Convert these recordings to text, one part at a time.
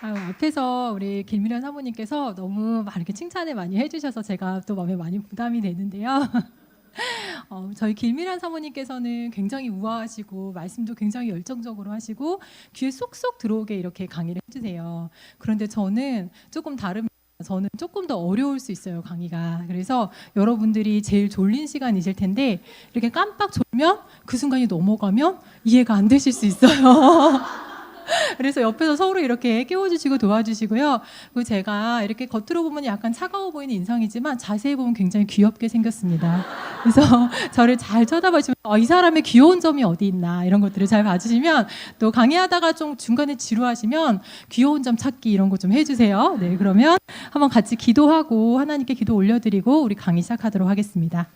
앞에서 우리 김미련 사모님께서 너무 막 이렇게 칭찬을 많이 해주셔서 제가 또 마음에 많이 부담이 되는데요. 저희 김미련 사모님께서는 굉장히 우아하시고 말씀도 굉장히 열정적으로 하시고 귀에 쏙쏙 들어오게 이렇게 강의를 해주세요. 그런데 저는 조금 다릅니다. 저는 조금 더 어려울 수 있어요, 강의가. 그래서 여러분들이 제일 졸린 시간이실 텐데 이렇게 깜빡 졸면 그 순간이 넘어가면 이해가 안 되실 수 있어요. 그래서 옆에서 서로 이렇게 깨워주시고 도와주시고요. 그리고 제가 이렇게 겉으로 보면 약간 차가워 보이는 인상이지만 자세히 보면 굉장히 귀엽게 생겼습니다. 그래서 저를 잘 쳐다봐주면 이 사람의 귀여운 점이 어디 있나 이런 것들을 잘 봐주시면, 또 강의하다가 좀 중간에 지루하시면 귀여운 점 찾기 이런 거 좀 해주세요. 네, 그러면 한번 같이 기도하고 하나님께 기도 올려드리고 우리 강의 시작하도록 하겠습니다.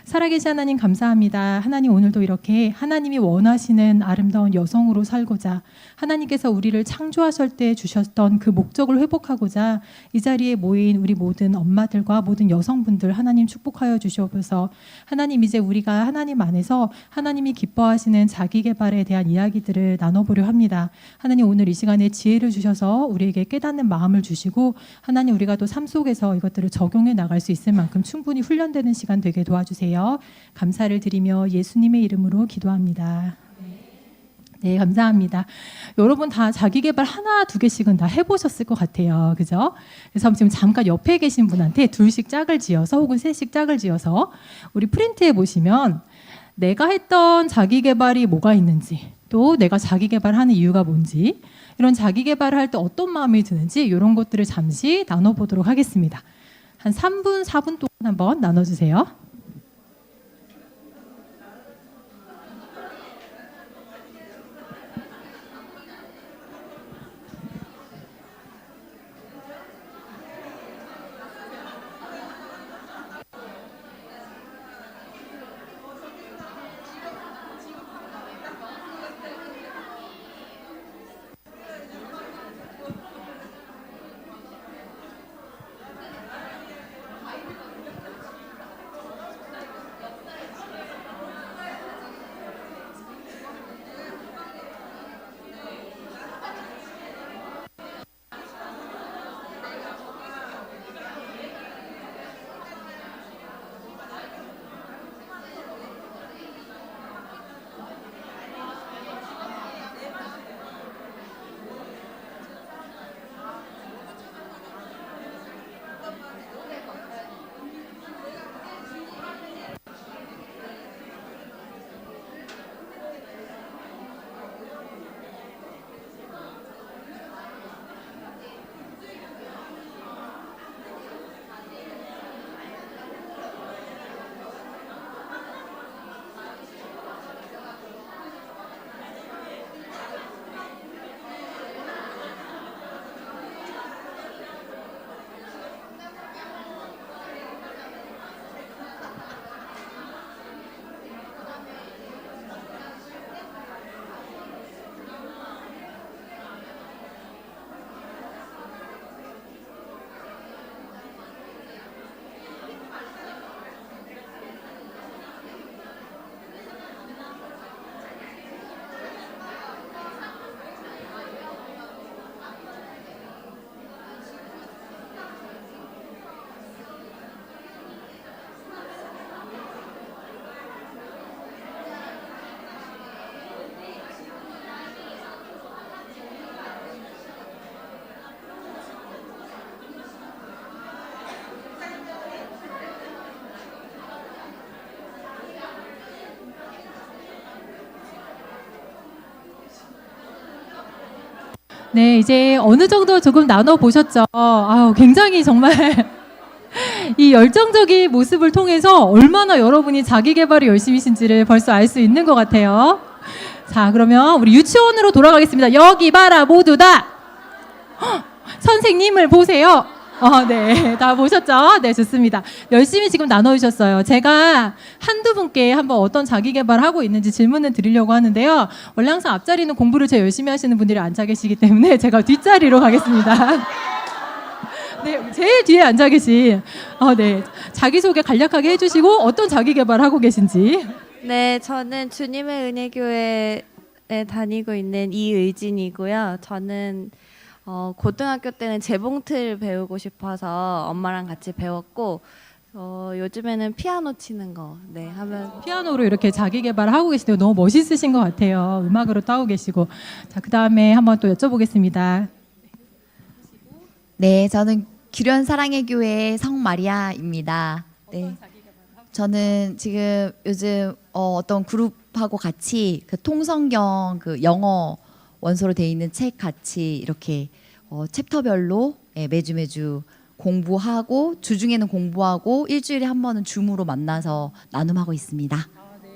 살아계신 하나님 감사합니다. 하나님, 오늘도 이렇게 하나님이 원하시는 아름다운 여성으로 살고자 하나님께서 우리를 창조하실 때 주셨던 그 목적을 회복하고자 이 자리에 모인 우리 모든 엄마들과 모든 여성분들 하나님 축복하여 주시옵소서. 하나님, 이제 우리가 하나님 안에서 하나님이 기뻐하시는 자기 개발에 대한 이야기들을 나눠보려 합니다. 하나님, 오늘 이 시간에 지혜를 주셔서 우리에게 깨닫는 마음을 주시고 하나님, 우리가 또 삶 속에서 이것들을 적용해 나갈 수 있을 만큼 충분히 훈련되는 시간 되게 도와주세요. 감사를 드리며 예수님의 이름으로 기도합니다. 네, 감사합니다. 여러분 다 자기 개발 하나 두 개씩은 다 해보셨을 것 같아요. 그죠? 그래서 지금 잠깐 옆에 계신 분한테 둘씩 짝을 지어서 혹은 셋씩 짝을 지어서 우리 프린트해 보시면 내가 했던 자기 개발이 뭐가 있는지, 또 내가 자기 개발하는 이유가 뭔지, 이런 자기 개발을 할 때 어떤 마음이 드는지 이런 것들을 잠시 나눠보도록 하겠습니다. 한 3분, 4분 동안 한번 나눠주세요. 네, 이제 어느 정도 조금 나눠보셨죠? 굉장히 정말 이 열정적인 모습을 통해서 얼마나 여러분이 자기 개발이 열심히신지를 벌써 알 수 있는 것 같아요. 자, 그러면 우리 유치원으로 돌아가겠습니다. 여기 봐라, 모두 다. 선생님을 보세요. 네, 다 보셨죠? 네, 좋습니다. 열심히 지금 나눠주셨어요. 제가 한두 분께 한번 어떤 자기 개발을 하고 있는지 질문을 드리려고 하는데요. 원래 항상 앞자리는 공부를 제일 열심히 하시는 분들이 앉아 계시기 때문에 제가 뒷자리로 가겠습니다. 네, 제일 뒤에 앉아 계신, 네, 자기소개 간략하게 해주시고 어떤 자기 개발을 하고 계신지. 네, 저는 주님의 은혜교회에 다니고 있는 이의진이고요. 저는 고등학교 때는 재봉틀 배우고 싶어서 엄마랑 같이 배웠고 요즘에는 피아노 치는 거 하면 피아노로 이렇게 자기 개발을 하고 계시는데 너무 멋있으신 것 같아요. 음악으로 따고 계시고. 자, 그다음에 한번 또 여쭤보겠습니다. 네, 저는 규련 사랑의 교회 성마리아입니다. 네, 저는 지금 요즘 어떤 그룹하고 같이 그 통성경 그 영어 원서로 돼 있는 책 같이 이렇게 챕터별로 매주 공부하고 주중에는 공부하고 일주일에 한 번은 줌으로 만나서 나눔하고 있습니다.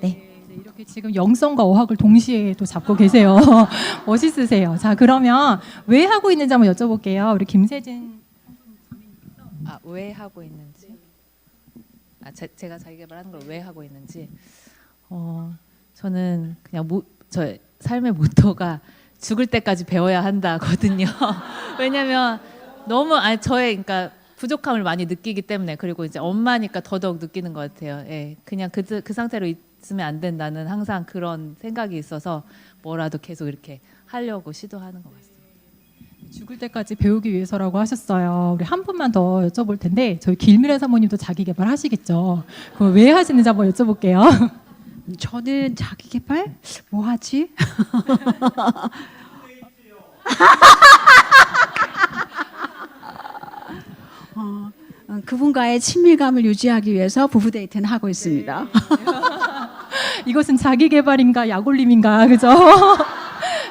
네. 네, 이렇게 지금 영성과 어학을 동시에 또 잡고 계세요. 멋있으세요. 자, 그러면 왜 하고 있는지 한번 여쭤볼게요. 우리 김세진. 왜 하고 있는지. 제가 자기 개발하는 걸 왜 하고 있는지. 저는 그냥 저의 삶의 모토가 죽을 때까지 배워야 한다거든요. 왜냐면 너무 저의 그러니까 부족함을 많이 느끼기 때문에, 그리고 이제 엄마니까 더더욱 느끼는 것 같아요. 예, 그냥 그 상태로 있으면 안 된다는 항상 그런 생각이 있어서 뭐라도 계속 이렇게 하려고 시도하는 것 같습니다. 죽을 때까지 배우기 위해서라고 하셨어요. 우리 한 분만 더 여쭤볼 텐데 저희 길미래 사모님도 자기 개발 하시겠죠? 그럼 왜 하시는지 한번 여쭤볼게요. 저는 자기 개발 뭐 하지? 그분과의 친밀감을 유지하기 위해서 부부 데이트는 하고 있습니다. 이것은 자기 개발인가 약올림인가, 그죠?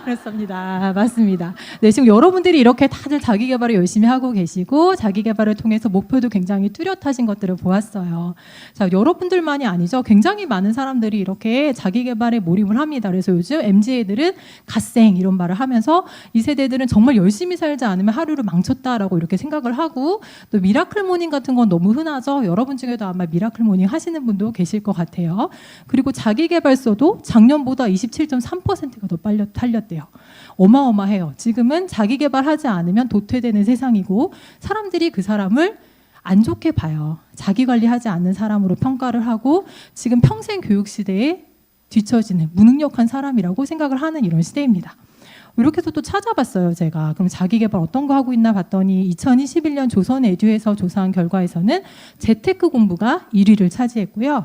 그렇습니다. 맞습니다. 네, 지금 여러분들이 이렇게 다들 자기 개발을 열심히 하고 계시고 자기 개발을 통해서 목표도 굉장히 뚜렷하신 것들을 보았어요. 자, 여러분들만이 아니죠. 굉장히 많은 사람들이 이렇게 자기 개발에 몰입을 합니다. 그래서 요즘 MZ애들은 갓생 이런 말을 하면서 이 세대들은 정말 열심히 살지 않으면 하루를 망쳤다라고 이렇게 생각을 하고, 또 미라클 모닝 같은 건 너무 흔하죠. 여러분 중에도 아마 미라클 모닝 하시는 분도 계실 것 같아요. 그리고 자기 개발서도 작년보다 27.3%가 더 빨리 탈렸대요. 어마어마해요. 지금은 자기 개발하지 않으면 도태되는 세상이고 사람들이 그 사람을 안 좋게 봐요. 자기 관리하지 않는 사람으로 평가를 하고 지금 평생 교육 시대에 뒤처지는 무능력한 사람이라고 생각을 하는 이런 시대입니다. 이렇게 해서 또 찾아봤어요, 제가. 그럼 자기 개발 어떤 거 하고 있나 봤더니 2021년 조선 에듀에서 조사한 결과에서는 재테크 공부가 1위를 차지했고요.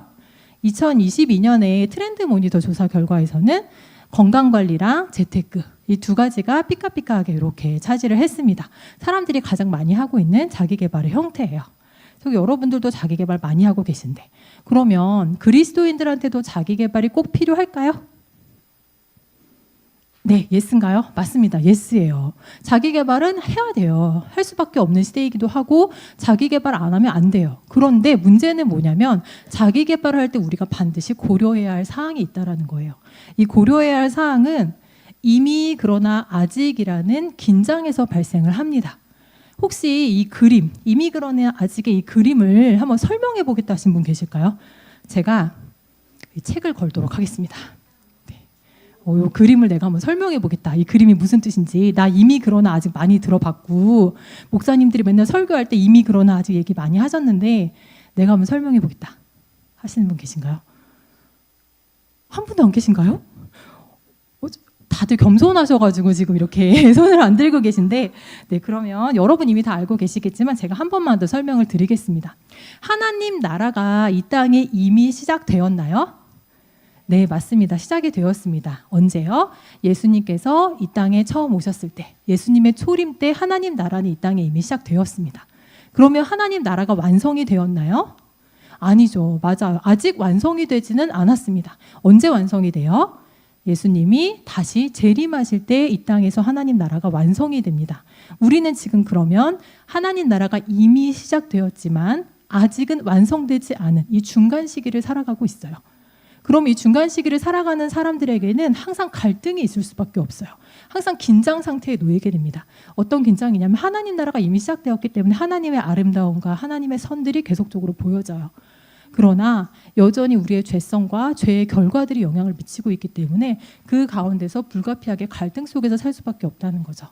2022년에 트렌드 모니터 조사 결과에서는 건강관리랑 재테크 이 두 가지가 삐까삐까하게 이렇게 차지를 했습니다. 사람들이 가장 많이 하고 있는 자기개발의 형태예요. 그래서 여러분들도 자기개발 많이 하고 계신데 그러면 그리스도인들한테도 자기개발이 꼭 필요할까요? 네, 예스인가요? 맞습니다. 예스예요. 자기개발은 해야 돼요. 할 수밖에 없는 시대이기도 하고 자기개발 안 하면 안 돼요. 그런데 문제는 뭐냐면 자기개발을 할 때 우리가 반드시 고려해야 할 사항이 있다는 거예요. 이 고려해야 할 사항은 이미 그러나 아직이라는 긴장에서 발생을 합니다. 혹시 이 그림, 이미 그러나 아직의 이 그림을 한번 설명해 보겠다 하신 분 계실까요? 제가 이 책을 걸도록 하겠습니다. 이 그림을 내가 한번 설명해 보겠다. 이 그림이 무슨 뜻인지. 나 이미 그러나 아직 많이 들어봤고 목사님들이 맨날 설교할 때 이미 그러나 아직 얘기 많이 하셨는데 내가 한번 설명해 보겠다 하시는 분 계신가요? 한 분도 안 계신가요? 다들 겸손하셔가지고 지금 이렇게 손을 안 들고 계신데, 네, 그러면 여러분 이미 다 알고 계시겠지만 제가 한 번만 더 설명을 드리겠습니다. 하나님 나라가 이 땅에 이미 시작되었나요? 네, 맞습니다. 시작이 되었습니다. 언제요? 예수님께서 이 땅에 처음 오셨을 때, 예수님의 초림 때 하나님 나라는 이 땅에 이미 시작되었습니다. 그러면 하나님 나라가 완성이 되었나요? 아니죠. 맞아요. 아직 완성이 되지는 않았습니다. 언제 완성이 돼요? 예수님이 다시 재림하실 때 이 땅에서 하나님 나라가 완성이 됩니다. 우리는 지금 그러면 하나님 나라가 이미 시작되었지만 아직은 완성되지 않은 이 중간 시기를 살아가고 있어요. 그럼 이 중간 시기를 살아가는 사람들에게는 항상 갈등이 있을 수밖에 없어요. 항상 긴장 상태에 놓이게 됩니다. 어떤 긴장이냐면 하나님 나라가 이미 시작되었기 때문에 하나님의 아름다움과 하나님의 선들이 계속적으로 보여져요. 그러나 여전히 우리의 죄성과 죄의 결과들이 영향을 미치고 있기 때문에 그 가운데서 불가피하게 갈등 속에서 살 수밖에 없다는 거죠.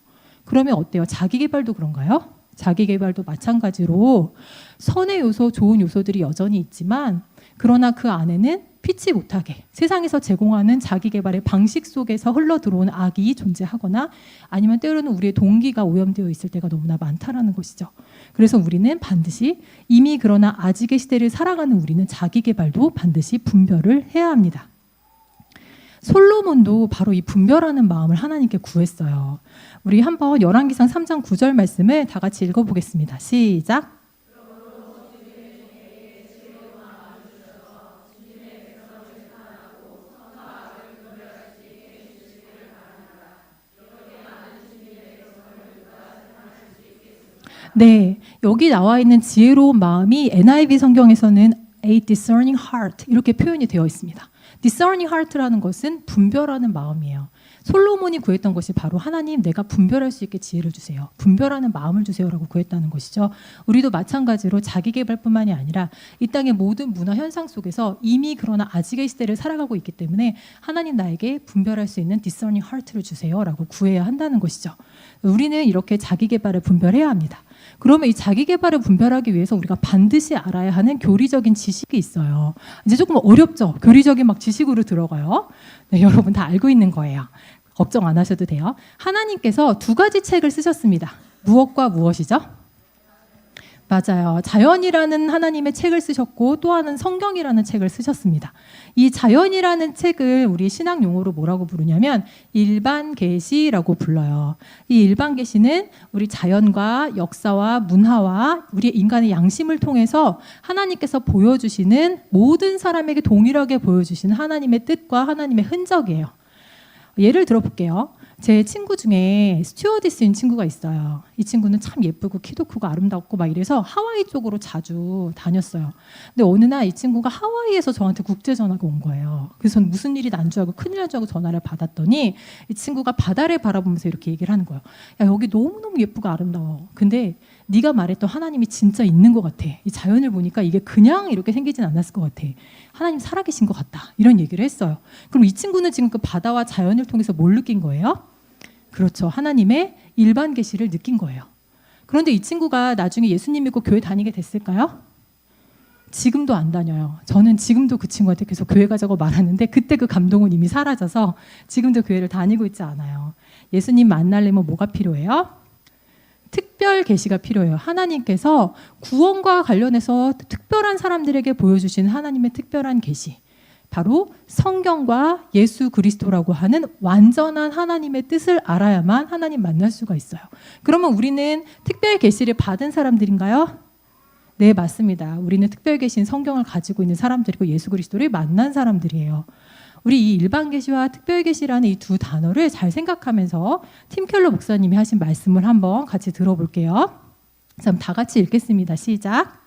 그러면 어때요? 자기개발도 그런가요? 자기개발도 마찬가지로 선의 요소, 좋은 요소들이 여전히 있지만 그러나 그 안에는 피치 못하게 세상에서 제공하는 자기 개발의 방식 속에서 흘러들어온 악이 존재하거나 아니면 때로는 우리의 동기가 오염되어 있을 때가 너무나 많다라는 것이죠. 그래서 우리는 반드시 이미 그러나 아직의 시대를 살아가는 우리는 자기 개발도 반드시 분별을 해야 합니다. 솔로몬도 바로 이 분별하는 마음을 하나님께 구했어요. 우리 한번 열왕기상 3장 9절 말씀을 다 같이 읽어보겠습니다. 시작. 네, 여기 나와 있는 지혜로운 마음이 NIV 성경에서는 a discerning heart 이렇게 표현이 되어 있습니다. discerning heart라는 것은 분별하는 마음이에요. 솔로몬이 구했던 것이 바로 하나님 내가 분별할 수 있게 지혜를 주세요. 분별하는 마음을 주세요라고 구했다는 것이죠. 우리도 마찬가지로 자기 개발뿐만이 아니라 이 땅의 모든 문화 현상 속에서 이미 그러나 아직의 시대를 살아가고 있기 때문에 하나님 나에게 분별할 수 있는 discerning heart를 주세요라고 구해야 한다는 것이죠. 우리는 이렇게 자기 개발을 분별해야 합니다. 그러면 이 자기 개발을 분별하기 위해서 우리가 반드시 알아야 하는 교리적인 지식이 있어요. 이제 조금 어렵죠? 교리적인 막 지식으로 들어가요. 네, 여러분 다 알고 있는 거예요. 걱정 안 하셔도 돼요. 하나님께서 두 가지 책을 쓰셨습니다. 무엇과 무엇이죠? 맞아요. 자연이라는 하나님의 책을 쓰셨고 또 하나는 성경이라는 책을 쓰셨습니다. 이 자연이라는 책을 우리 신학 용어로 뭐라고 부르냐면 일반 계시라고 불러요. 이 일반 계시는 우리 자연과 역사와 문화와 우리 인간의 양심을 통해서 하나님께서 보여주시는 모든 사람에게 동일하게 보여주시는 하나님의 뜻과 하나님의 흔적이에요. 예를 들어볼게요. 제 친구 중에 스튜어디스인 친구가 있어요. 이 친구는 참 예쁘고 키도 크고 아름답고 막 이래서 하와이 쪽으로 자주 다녔어요. 근데 어느 날 이 친구가 하와이에서 저한테 국제 전화가 온 거예요. 그래서 저는 무슨 일이 난 줄 알고 큰일 난 줄 알고 전화를 받았더니 이 친구가 바다를 바라보면서 이렇게 얘기를 하는 거예요. 야, 여기 너무너무 예쁘고 아름다워. 근데 네가 말했던 하나님이 진짜 있는 것 같아. 이 자연을 보니까 이게 그냥 이렇게 생기진 않았을 것 같아. 하나님 살아계신 것 같다. 이런 얘기를 했어요. 그럼 이 친구는 지금 그 바다와 자연을 통해서 뭘 느낀 거예요? 그렇죠. 하나님의 일반 계시를 느낀 거예요. 그런데 이 친구가 나중에 예수님 믿고 교회 다니게 됐을까요? 지금도 안 다녀요. 저는 지금도 그 친구한테 계속 교회 가자고 말하는데 그때 그 감동은 이미 사라져서 지금도 교회를 다니고 있지 않아요. 예수님 만나려면 뭐가 필요해요? 특별 계시가 필요해요. 하나님께서 구원과 관련해서 특별한 사람들에게 보여주시는 하나님의 특별한 계시. 바로 성경과 예수 그리스도라고 하는 완전한 하나님의 뜻을 알아야만 하나님 만날 수가 있어요. 그러면 우리는 특별 계시를 받은 사람들인가요? 네, 맞습니다. 우리는 특별 계시인 성경을 가지고 있는 사람들이고 예수 그리스도를 만난 사람들이에요. 우리 이 일반 계시와 특별 계시라는 이 두 단어를 잘 생각하면서 팀 켈러 목사님이 하신 말씀을 한번 같이 들어볼게요. 그럼 다 같이 읽겠습니다. 시작.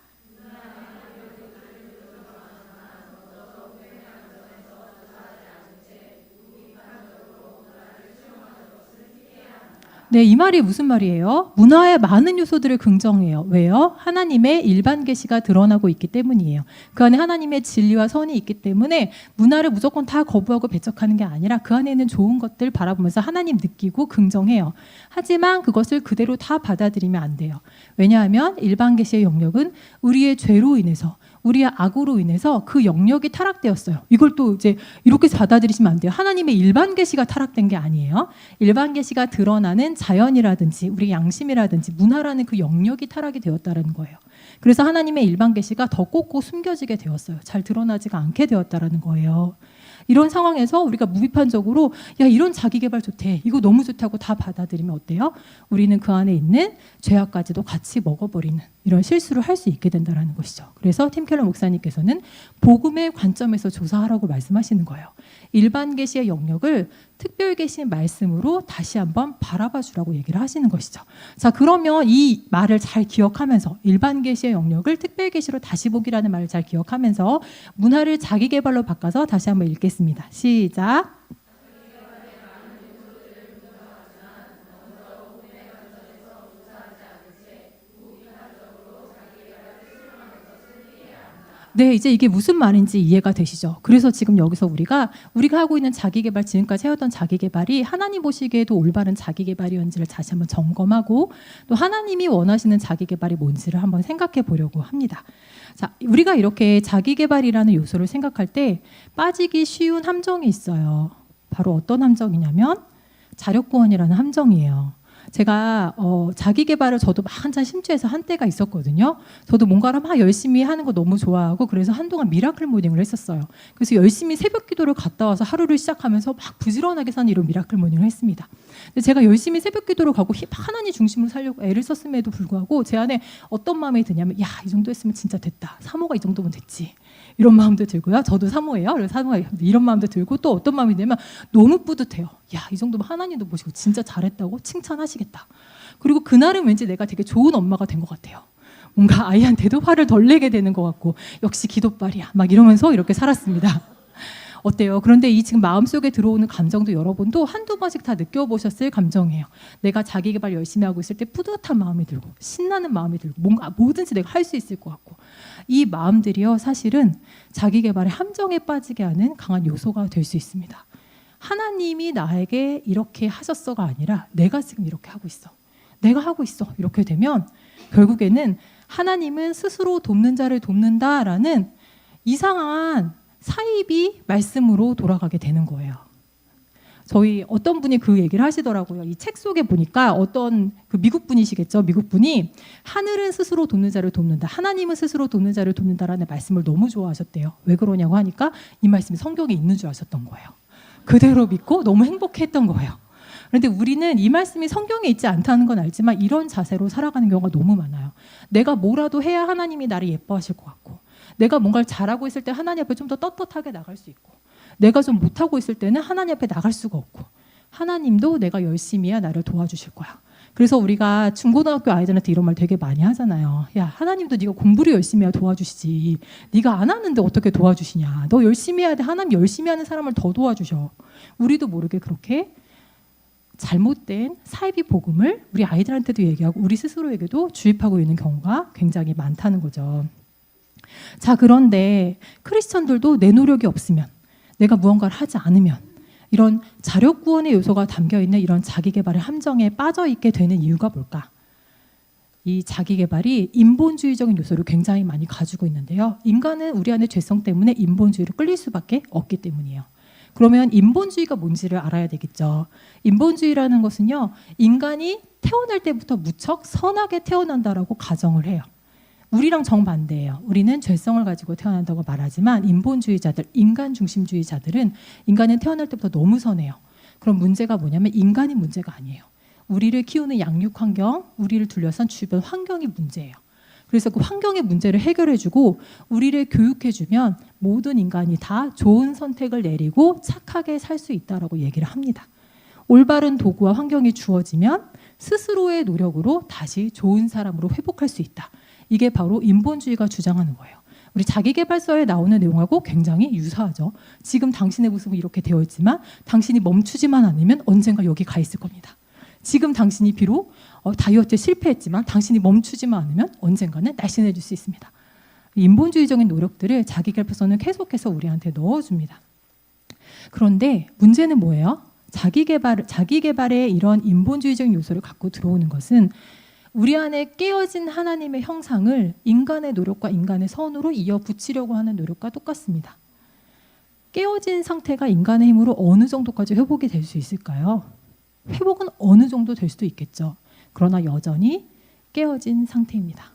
네, 이 말이 무슨 말이에요? 문화의 많은 요소들을 긍정해요. 왜요? 하나님의 일반 계시가 드러나고 있기 때문이에요. 그 안에 하나님의 진리와 선이 있기 때문에 문화를 무조건 다 거부하고 배척하는 게 아니라 그 안에 있는 좋은 것들 바라보면서 하나님 느끼고 긍정해요. 하지만 그것을 그대로 다 받아들이면 안 돼요. 왜냐하면 일반 계시의 영역은 우리의 죄로 인해서 우리의 악으로 인해서 그 영역이 타락되었어요. 이걸 또 이제 이렇게 받아들이시면 안 돼요. 하나님의 일반 계시가 타락된 게 아니에요. 일반 계시가 드러나는 자연이라든지 우리 양심이라든지 문화라는 그 영역이 타락이 되었다는 거예요. 그래서 하나님의 일반 계시가 더 꽂고 숨겨지게 되었어요. 잘 드러나지가 않게 되었다는 거예요. 이런 상황에서 우리가 무비판적으로 야 이런 자기개발 좋대 이거 너무 좋다고 다 받아들이면 어때요? 우리는 그 안에 있는 죄악까지도 같이 먹어버리는 이런 실수를 할 수 있게 된다는 것이죠. 그래서 팀 켈러 목사님께서는 복음의 관점에서 조사하라고 말씀하시는 거예요. 일반 계시의 영역을 특별 계시의 말씀으로 다시 한번 바라봐 주라고 얘기를 하시는 것이죠. 자, 그러면 이 말을 잘 기억하면서 일반 계시의 영역을 특별 계시로 다시 보기라는 말을 잘 기억하면서 문화를 자기 개발로 바꿔서 다시 한번 읽겠습니다. 시작. 네, 이제 이게 무슨 말인지 이해가 되시죠? 그래서 지금 여기서 우리가 하고 있는 자기계발, 지금까지 해왔던 자기계발이 하나님 보시기에도 올바른 자기계발이었는지를 다시 한번 점검하고 또 하나님이 원하시는 자기계발이 뭔지를 한번 생각해 보려고 합니다. 자, 우리가 이렇게 자기계발이라는 요소를 생각할 때 빠지기 쉬운 함정이 있어요. 바로 어떤 함정이냐면 자력구원이라는 함정이에요. 제가 자기 개발을 저도 막 한참 심취해서 한 때가 있었거든요. 저도 뭔가를 막 열심히 하는 거 너무 좋아하고 그래서 한동안 미라클 모닝을 했었어요. 그래서 열심히 새벽 기도를 갔다 와서 하루를 시작하면서 막 부지런하게 사는 이런 미라클 모닝을 했습니다. 근데 제가 열심히 새벽 기도를 가고 하나님 중심으로 살려고 애를 썼음에도 불구하고 제 안에 어떤 마음이 드냐면 야, 이 정도 했으면 진짜 됐다. 사모가 이 정도면 됐지. 이런 마음도 들고요. 저도 사모예요. 그래서 사모가 이런 마음도 들고 또 어떤 마음이 들면 너무 뿌듯해요. 야, 이 정도면 하나님도 보시고 진짜 잘했다고 칭찬하시겠다. 그리고 그날은 왠지 내가 되게 좋은 엄마가 된 것 같아요. 뭔가 아이한테도 화를 덜 내게 되는 것 같고 역시 기도빨이야. 막 이러면서 이렇게 살았습니다. 어때요? 그런데 이 지금 마음속에 들어오는 감정도 여러분도 한두 번씩 다 느껴보셨을 감정이에요. 내가 자기 개발 열심히 하고 있을 때 뿌듯한 마음이 들고 신나는 마음이 들고 뭔가 뭐든지 내가 할 수 있을 것 같고 이 마음들이요 사실은 자기 개발의 함정에 빠지게 하는 강한 요소가 될 수 있습니다. 하나님이 나에게 이렇게 하셨어가 아니라 내가 지금 이렇게 하고 있어. 내가 하고 있어. 이렇게 되면 결국에는 하나님은 스스로 돕는 자를 돕는다라는 이상한 사입이 말씀으로 돌아가게 되는 거예요. 저희 어떤 분이 그 얘기를 하시더라고요. 이 책 속에 보니까 어떤 그 미국 분이시겠죠. 미국 분이 하늘은 스스로 돕는 자를 돕는다. 하나님은 스스로 돕는 자를 돕는다라는 말씀을 너무 좋아하셨대요. 왜 그러냐고 하니까 이 말씀이 성경에 있는 줄 아셨던 거예요. 그대로 믿고 너무 행복했던 거예요. 그런데 우리는 이 말씀이 성경에 있지 않다는 건 알지만 이런 자세로 살아가는 경우가 너무 많아요. 내가 뭐라도 해야 하나님이 나를 예뻐하실 것 같고 내가 뭔가를 잘하고 있을 때 하나님 앞에 좀 더 떳떳하게 나갈 수 있고 내가 좀 못하고 있을 때는 하나님 앞에 나갈 수가 없고 하나님도 내가 열심히 해야 나를 도와주실 거야. 그래서 우리가 중고등학교 아이들한테 이런 말 되게 많이 하잖아요. 야, 하나님도 네가 공부를 열심히 해야 도와주시지. 네가 안 하는데 어떻게 도와주시냐. 너 열심히 해야 돼. 하나님 열심히 하는 사람을 더 도와주셔. 우리도 모르게 그렇게 잘못된 사이비 복음을 우리 아이들한테도 얘기하고 우리 스스로에게도 주입하고 있는 경우가 굉장히 많다는 거죠. 자, 그런데 크리스천들도 내 노력이 없으면 내가 무언가를 하지 않으면 이런 자력 구원의 요소가 담겨 있는 이런 자기 개발의 함정에 빠져 있게 되는 이유가 뭘까? 이 자기 개발이 인본주의적인 요소를 굉장히 많이 가지고 있는데요. 인간은 우리 안의 죄성 때문에 인본주의로 끌릴 수밖에 없기 때문이에요. 그러면 인본주의가 뭔지를 알아야 되겠죠. 인본주의라는 것은요, 인간이 태어날 때부터 무척 선하게 태어난다라고 가정을 해요. 우리랑 정반대예요. 우리는 죄성을 가지고 태어난다고 말하지만 인본주의자들, 인간 중심주의자들은 인간은 태어날 때부터 너무 선해요. 그럼 문제가 뭐냐면 인간이 문제가 아니에요. 우리를 키우는 양육 환경, 우리를 둘러싼 주변 환경이 문제예요. 그래서 그 환경의 문제를 해결해주고 우리를 교육해주면 모든 인간이 다 좋은 선택을 내리고 착하게 살 수 있다라고 얘기를 합니다. 올바른 도구와 환경이 주어지면 스스로의 노력으로 다시 좋은 사람으로 회복할 수 있다. 이게 바로 인본주의가 주장하는 거예요. 우리 자기계발서에 나오는 내용하고 굉장히 유사하죠. 지금 당신의 모습은 이렇게 되어 있지만 당신이 멈추지만 않으면 언젠가 여기 가 있을 겁니다. 지금 당신이 비록 다이어트에 실패했지만 당신이 멈추지만 않으면 언젠가는 날씬해질 수 있습니다. 인본주의적인 노력들을 자기계발서는 계속해서 우리한테 넣어줍니다. 그런데 문제는 뭐예요? 자기계발의 이런 인본주의적인 요소를 갖고 들어오는 것은 우리 안에 깨어진 하나님의 형상을 인간의 노력과 인간의 선으로 이어붙이려고 하는 노력과 똑같습니다. 깨어진 상태가 인간의 힘으로 어느 정도까지 회복이 될 수 있을까요? 회복은 어느 정도 될 수도 있겠죠. 그러나 여전히 깨어진 상태입니다.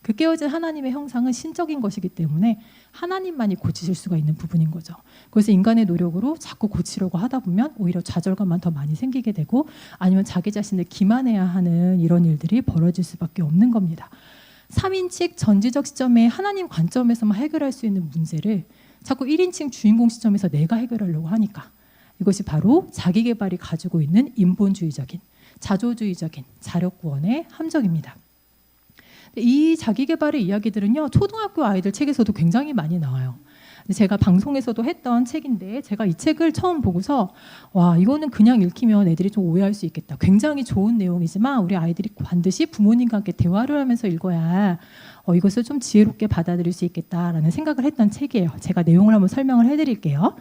그 깨어진 하나님의 형상은 신적인 것이기 때문에 하나님만이 고치실 수가 있는 부분인 거죠. 그래서 인간의 노력으로 자꾸 고치려고 하다 보면 오히려 좌절감만 더 많이 생기게 되고 아니면 자기 자신을 기만해야 하는 이런 일들이 벌어질 수밖에 없는 겁니다. 3인칭 전지적 시점에 하나님 관점에서만 해결할 수 있는 문제를 자꾸 1인칭 주인공 시점에서 내가 해결하려고 하니까 이것이 바로 자기계발이 가지고 있는 인본주의적인 자조주의적인 자력구원의 함정입니다. 이 자기계발의 이야기들은요 초등학교 아이들 책에서도 굉장히 많이 나와요. 근데 제가 방송에서도 했던 책인데 제가 이 책을 처음 보고서 와 이거는 그냥 읽히면 애들이 좀 오해할 수 있겠다. 굉장히 좋은 내용이지만 우리 아이들이 반드시 부모님과 함께 대화를 하면서 읽어야 이것을 좀 지혜롭게 받아들일 수 있겠다라는 생각을 했던 책이에요. 제가 내용을 한번 설명을 해드릴게요.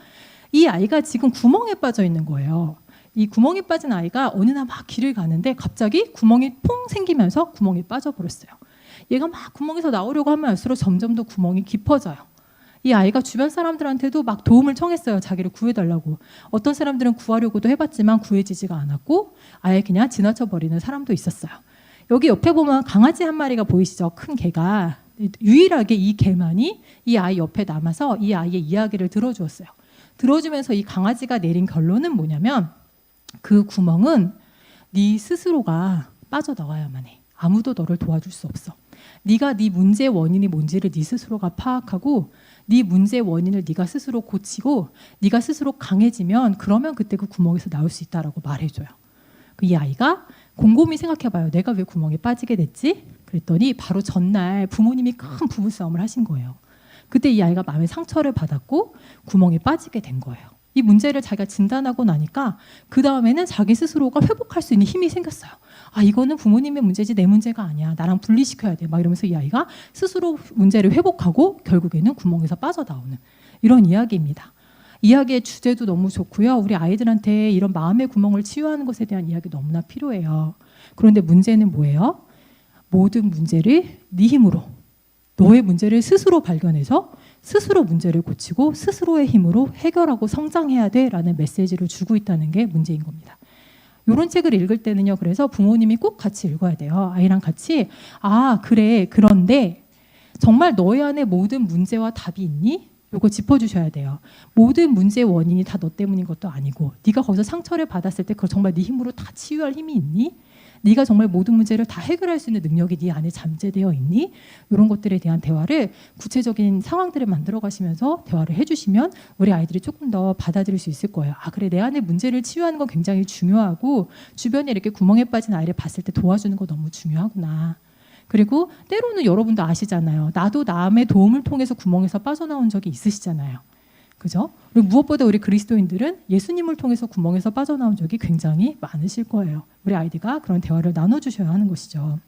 이 아이가 지금 구멍에 빠져 있는 거예요. 이 구멍에 빠진 아이가 어느 날 막 길을 가는데 갑자기 구멍이 퐁 생기면서 구멍에 빠져버렸어요. 얘가 막 구멍에서 나오려고 하면 할수록 점점 더 구멍이 깊어져요. 이 아이가 주변 사람들한테도 막 도움을 청했어요. 자기를 구해달라고. 어떤 사람들은 구하려고도 해봤지만 구해지지가 않았고 아예 그냥 지나쳐버리는 사람도 있었어요. 여기 옆에 보면 강아지 한 마리가 보이시죠? 큰 개가. 유일하게 이 개만이 이 아이 옆에 남아서 이 아이의 이야기를 들어주었어요. 들어주면서 이 강아지가 내린 결론은 뭐냐면 그 구멍은 네 스스로가 빠져나와야만 해. 아무도 너를 도와줄 수 없어. 네가 네 문제의 원인이 뭔지를 네 스스로가 파악하고 네 문제의 원인을 네가 스스로 고치고 네가 스스로 강해지면 그러면 그때 그 구멍에서 나올 수 있다라고 말해줘요. 이 아이가 곰곰이 생각해봐요. 내가 왜 구멍에 빠지게 됐지? 그랬더니 바로 전날 부모님이 큰 부부싸움을 하신 거예요. 그때 이 아이가 마음의 상처를 받았고 구멍에 빠지게 된 거예요. 이 문제를 자기가 진단하고 나니까 그 다음에는 자기 스스로가 회복할 수 있는 힘이 생겼어요. 아 이거는 부모님의 문제지 내 문제가 아니야. 나랑 분리시켜야 돼. 막 이러면서 이 아이가 스스로 문제를 회복하고 결국에는 구멍에서 빠져나오는 이런 이야기입니다. 이야기의 주제도 너무 좋고요. 우리 아이들한테 이런 마음의 구멍을 치유하는 것에 대한 이야기 너무나 필요해요. 그런데 문제는 뭐예요? 모든 문제를 네 힘으로 너의 문제를 스스로 발견해서 스스로 문제를 고치고 스스로의 힘으로 해결하고 성장해야 돼라는 메시지를 주고 있다는 게 문제인 겁니다. 이런 책을 읽을 때는요. 그래서 부모님이 꼭 같이 읽어야 돼요. 아이랑 같이 아 그래 그런데 정말 너희 안에 모든 문제와 답이 있니? 이거 짚어주셔야 돼요. 모든 문제의 원인이 다 너 때문인 것도 아니고 네가 거기서 상처를 받았을 때 그걸 정말 네 힘으로 다 치유할 힘이 있니? 네가 정말 모든 문제를 다 해결할 수 있는 능력이 네 안에 잠재되어 있니? 이런 것들에 대한 대화를 구체적인 상황들을 만들어 가시면서 대화를 해주시면 우리 아이들이 조금 더 받아들일 수 있을 거예요. 아 그래 내 안에 문제를 치유하는 건 굉장히 중요하고 주변에 이렇게 구멍에 빠진 아이를 봤을 때 도와주는 거 너무 중요하구나. 그리고 때로는 여러분도 아시잖아요. 나도 남의 도움을 통해서 구멍에서 빠져나온 적이 있으시잖아요. 그죠? 그리고 무엇보다 우리 그리스도인들은 예수님을 통해서 구멍에서 빠져나온 적이 굉장히 많으실 거예요. 우리 아이들과 그런 대화를 나눠주셔야 하는 것이죠.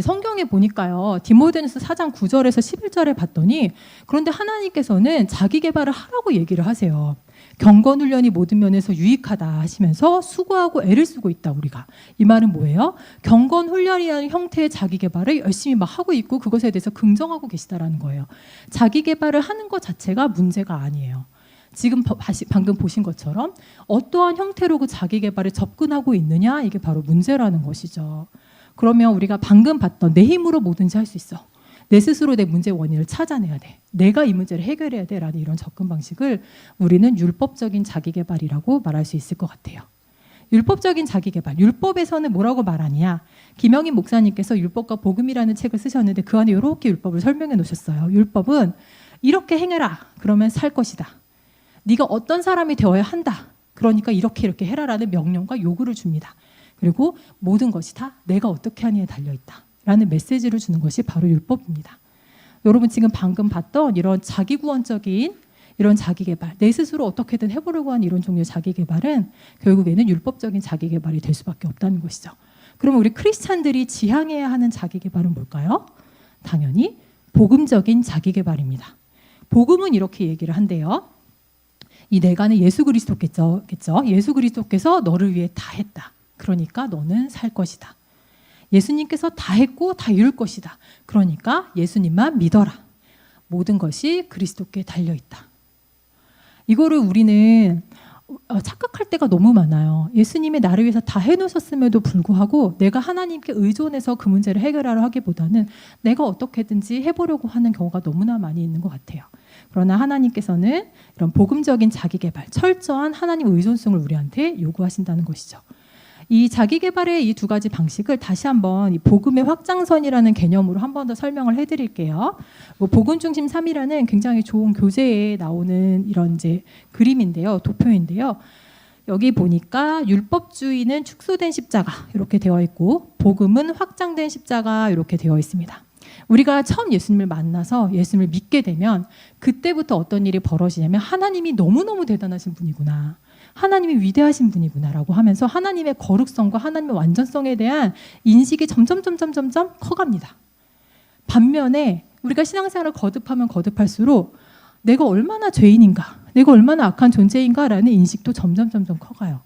성경에 보니까요. 디모데전서 4장 9절에서 11절에 봤더니 그런데 하나님께서는 자기 개발을 하라고 얘기를 하세요. 경건 훈련이 모든 면에서 유익하다 하시면서 수고하고 애를 쓰고 있다 우리가. 이 말은 뭐예요? 경건 훈련이라는 형태의 자기 개발을 열심히 막 하고 있고 그것에 대해서 긍정하고 계시다라는 거예요. 자기 개발을 하는 것 자체가 문제가 아니에요. 지금 방금 보신 것처럼 어떠한 형태로 그 자기 개발에 접근하고 있느냐 이게 바로 문제라는 것이죠. 그러면 우리가 방금 봤던 내 힘으로 뭐든지 할 수 있어. 내 스스로 내 문제의 원인을 찾아내야 돼. 내가 이 문제를 해결해야 돼. 라는 이런 접근 방식을 우리는 율법적인 자기개발이라고 말할 수 있을 것 같아요. 율법적인 자기개발. 율법에서는 뭐라고 말하냐. 김영인 목사님께서 율법과 복음이라는 책을 쓰셨는데 그 안에 이렇게 율법을 설명해 놓으셨어요. 율법은 이렇게 행해라. 그러면 살 것이다. 네가 어떤 사람이 되어야 한다. 그러니까 이렇게 해라라는 명령과 요구를 줍니다. 그리고 모든 것이 다 내가 어떻게 하느냐에 달려있다. 라는 메시지를 주는 것이 바로 율법입니다. 여러분 지금 방금 봤던 이런 자기구원적인 이런 자기개발, 내 스스로 어떻게든 해보려고 하는 이런 종류의 자기개발은 결국에는 율법적인 자기개발이 될 수밖에 없다는 것이죠. 그러면 우리 크리스찬들이 지향해야 하는 자기개발은 뭘까요? 당연히 복음적인 자기개발입니다. 복음은 이렇게 얘기를 한대요. 이 내가 는 예수 그리스도겠죠. 예수 그리스도께서 너를 위해 다 했다. 그러니까 너는 살 것이다. 예수님께서 다 했고 다 이룰 것이다. 그러니까 예수님만 믿어라. 모든 것이 그리스도께 달려있다. 이거를 우리는 착각할 때가 너무 많아요. 예수님이 나를 위해서 다 해놓으셨음에도 불구하고 내가 하나님께 의존해서 그 문제를 해결하려 하기보다는 내가 어떻게든지 해보려고 하는 경우가 너무나 많이 있는 것 같아요. 그러나 하나님께서는 이런 복음적인 자기개발, 철저한 하나님 의존성을 우리한테 요구하신다는 것이죠. 이 자기개발의 이 두 가지 방식을 다시 한번 이 복음의 확장선이라는 개념으로 한 번 더 설명을 해드릴게요. 복음 중심 3이라는 굉장히 좋은 교재에 나오는 이런 이제 그림인데요, 도표인데요. 여기 보니까 율법주의는 축소된 십자가 이렇게 되어 있고 복음은 확장된 십자가 이렇게 되어 있습니다. 우리가 처음 예수님을 만나서 예수님을 믿게 되면 그때부터 어떤 일이 벌어지냐면 하나님이 너무너무 대단하신 분이구나. 하나님이 위대하신 분이구나라고 하면서 하나님의 거룩성과 하나님의 완전성에 대한 인식이 점점 커갑니다. 반면에 우리가 신앙생활을 거듭하면 거듭할수록 내가 얼마나 죄인인가, 내가 얼마나 악한 존재인가라는 인식도 점점 커가요.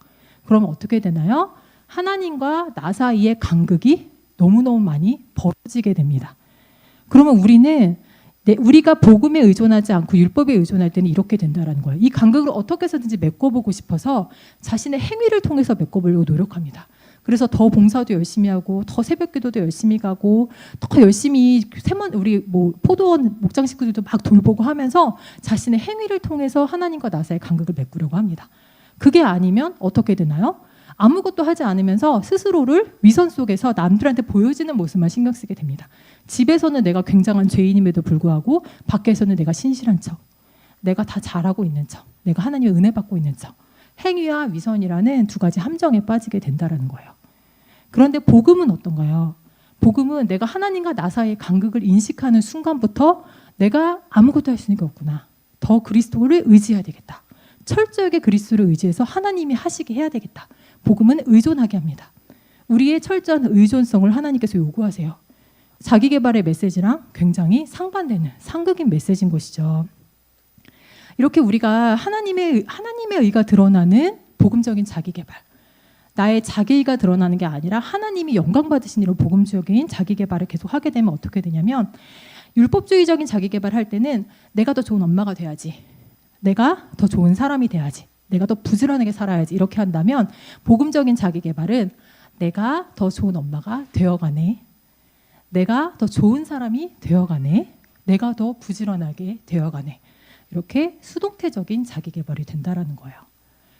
그러면 어떻게 되나요? 하나님과 나 사이의 간극이 너무너무 많이 벌어지게 됩니다. 그러면 우리가 복음에 의존하지 않고 율법에 의존할 때는 이렇게 된다는 거예요. 이 간극을 어떻게 해서든지 메꿔보고 싶어서 자신의 행위를 통해서 메꿔보려고 노력합니다. 그래서 더 봉사도 열심히 하고, 더 새벽기도도 열심히 가고, 더 열심히 우리 포도원 목장 식구들도 막 돌보고 하면서 자신의 행위를 통해서 하나님과 나 사이의 간극을 메꾸려고 합니다. 그게 아니면 어떻게 되나요? 아무것도 하지 않으면서 스스로를 위선 속에서 남들한테 보여지는 모습만 신경 쓰게 됩니다. 집에서는 내가 굉장한 죄인임에도 불구하고 밖에서는 내가 신실한 척, 내가 다 잘하고 있는 척, 내가 하나님의 은혜 받고 있는 척, 행위와 위선이라는 두 가지 함정에 빠지게 된다는 거예요. 그런데 복음은 어떤가요? 복음은 내가 하나님과 나 사이의 간극을 인식하는 순간부터 내가 아무것도 할 수 있는 게 없구나. 더 그리스도를 의지해야 되겠다. 철저하게 그리스도를 의지해서 하나님이 하시게 해야 되겠다. 복음은 의존하게 합니다. 우리의 철저한 의존성을 하나님께서 요구하세요. 자기개발의 메시지랑 굉장히 상반되는 상극인 메시지인 것이죠. 이렇게 우리가 하나님의 의가 드러나는 복음적인 자기개발, 나의 자기의가 드러나는 게 아니라 하나님이 영광 받으신 일로 복음적인 자기개발을 계속 하게 되면 어떻게 되냐면, 율법주의적인 자기개발을 할 때는 내가 더 좋은 엄마가 돼야지, 내가 더 좋은 사람이 돼야지, 내가 더 부지런하게 살아야지 이렇게 한다면, 복음적인 자기개발은 내가 더 좋은 엄마가 되어가네, 내가 더 좋은 사람이 되어가네, 내가 더 부지런하게 되어가네, 이렇게 수동태적인 자기개발이 된다라는 거예요.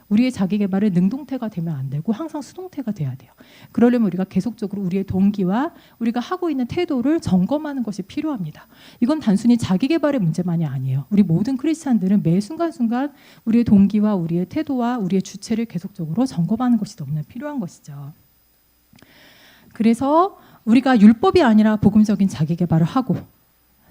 우리의 자기개발은 능동태가 되면 안 되고 항상 수동태가 돼야 돼요. 그러려면 우리가 계속적으로 우리의 동기와 우리가 하고 있는 태도를 점검하는 것이 필요합니다. 이건 단순히 자기개발의 문제만이 아니에요. 우리 모든 크리스찬들은 매 순간순간 우리의 동기와 우리의 태도와 우리의 주체를 계속적으로 점검하는 것이 너무나 필요한 것이죠. 그래서 우리가 율법이 아니라 복음적인 자기개발을 하고,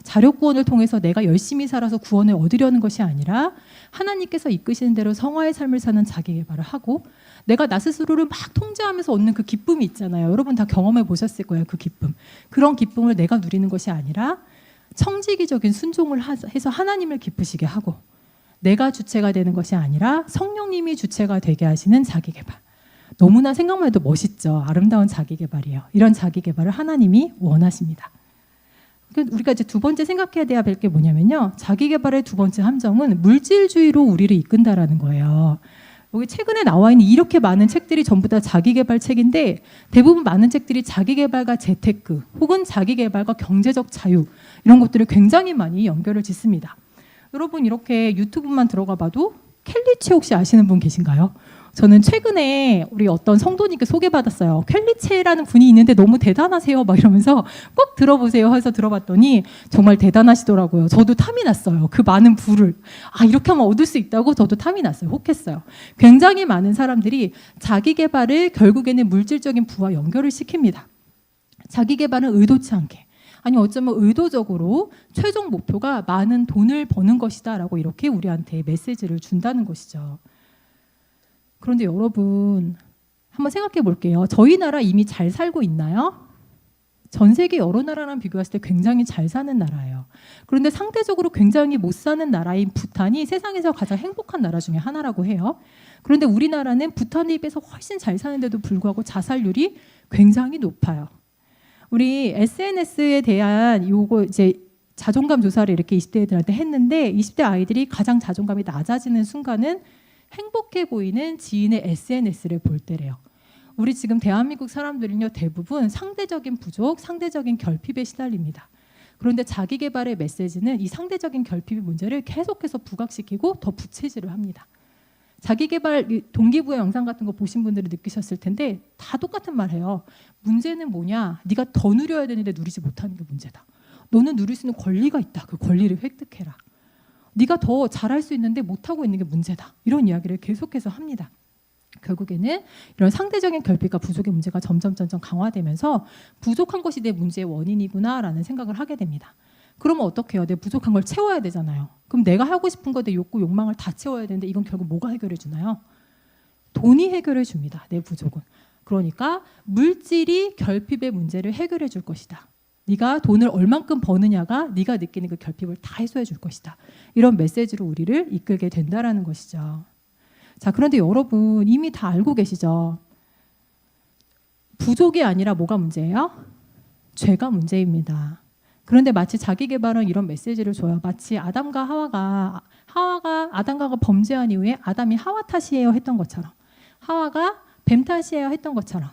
자력구원을 통해서 내가 열심히 살아서 구원을 얻으려는 것이 아니라 하나님께서 이끄시는 대로 성화의 삶을 사는 자기개발을 하고, 내가 나 스스로를 막 통제하면서 얻는 그 기쁨이 있잖아요. 여러분 다 경험해 보셨을 거예요. 그 기쁨. 그런 기쁨을 내가 누리는 것이 아니라 청지기적인 순종을 해서 하나님을 기쁘시게 하고, 내가 주체가 되는 것이 아니라 성령님이 주체가 되게 하시는 자기개발. 너무나 생각만 해도 멋있죠. 아름다운 자기개발이에요. 이런 자기개발을 하나님이 원하십니다. 우리가 이제 두 번째 생각해야 돼야 될 게 뭐냐면요, 자기개발의 두 번째 함정은 물질주의로 우리를 이끈다라는 거예요. 여기 최근에 나와 있는 이렇게 많은 책들이 전부 다 자기개발 책인데, 대부분 많은 책들이 자기개발과 재테크 혹은 자기개발과 경제적 자유, 이런 것들을 굉장히 많이 연결을 짓습니다. 여러분 이렇게 유튜브만 들어가 봐도 켈리체 혹시 아시는 분 계신가요? 저는 최근에 우리 어떤 성도님께 소개받았어요. 켈리체라는 분이 있는데 너무 대단하세요 막 이러면서 꼭 들어보세요 해서 들어봤더니 정말 대단하시더라고요. 저도 탐이 났어요. 그 많은 부를 이렇게 하면 얻을 수 있다고 저도 탐이 났어요. 혹했어요. 굉장히 많은 사람들이 자기개발을 결국에는 물질적인 부와 연결을 시킵니다. 자기개발은 의도치 않게, 아니 어쩌면 의도적으로 최종 목표가 많은 돈을 버는 것이다 라고 이렇게 우리한테 메시지를 준다는 것이죠. 그런데 여러분 한번 생각해 볼게요. 저희 나라 이미 잘 살고 있나요? 전 세계 여러 나라랑 비교했을 때 굉장히 잘 사는 나라예요. 그런데 상대적으로 굉장히 못 사는 나라인 부탄이 세상에서 가장 행복한 나라 중에 하나라고 해요. 그런데 우리나라는 부탄에 비해서 훨씬 잘 사는데도 불구하고 자살률이 굉장히 높아요. 우리 SNS에 대한 요거 이제 자존감 조사를 이렇게 20대 애들한테 했는데, 20대 아이들이 가장 자존감이 낮아지는 순간은 행복해 보이는 지인의 SNS를 볼 때래요. 우리 지금 대한민국 사람들은요, 대부분 상대적인 부족, 상대적인 결핍에 시달립니다. 그런데 자기개발의 메시지는 이 상대적인 결핍의 문제를 계속해서 부각시키고 더 부채질을 합니다. 자기개발 동기부여 영상 같은 거 보신 분들은 느끼셨을 텐데 다 똑같은 말 해요. 문제는 뭐냐? 네가 더 누려야 되는데 누리지 못하는 게 문제다. 너는 누릴 수 있는 권리가 있다. 그 권리를 획득해라. 네가 더 잘할 수 있는데 못하고 있는 게 문제다. 이런 이야기를 계속해서 합니다. 결국에는 이런 상대적인 결핍과 부족의 문제가 점점 강화되면서 부족한 것이 내 문제의 원인이구나라는 생각을 하게 됩니다. 그러면 어떻게 해요? 내 부족한 걸 채워야 되잖아요. 그럼 내가 하고 싶은 거, 내 욕구, 욕망을 다 채워야 되는데 이건 결국 뭐가 해결해 주나요? 돈이 해결해 줍니다. 내 부족은. 그러니까 물질이 결핍의 문제를 해결해 줄 것이다. 네가 돈을 얼만큼 버느냐가 네가 느끼는 그 결핍을 다 해소해 줄 것이다. 이런 메시지로 우리를 이끌게 된다라는 것이죠. 자, 그런데 여러분 이미 다 알고 계시죠? 부족이 아니라 뭐가 문제예요? 죄가 문제입니다. 그런데 마치 자기 개발은 이런 메시지를 줘요. 마치 아담과 하와가 아담과 하와가 범죄한 이후에 아담이 하와 탓이에요 했던 것처럼, 하와가 뱀 탓이에요 했던 것처럼,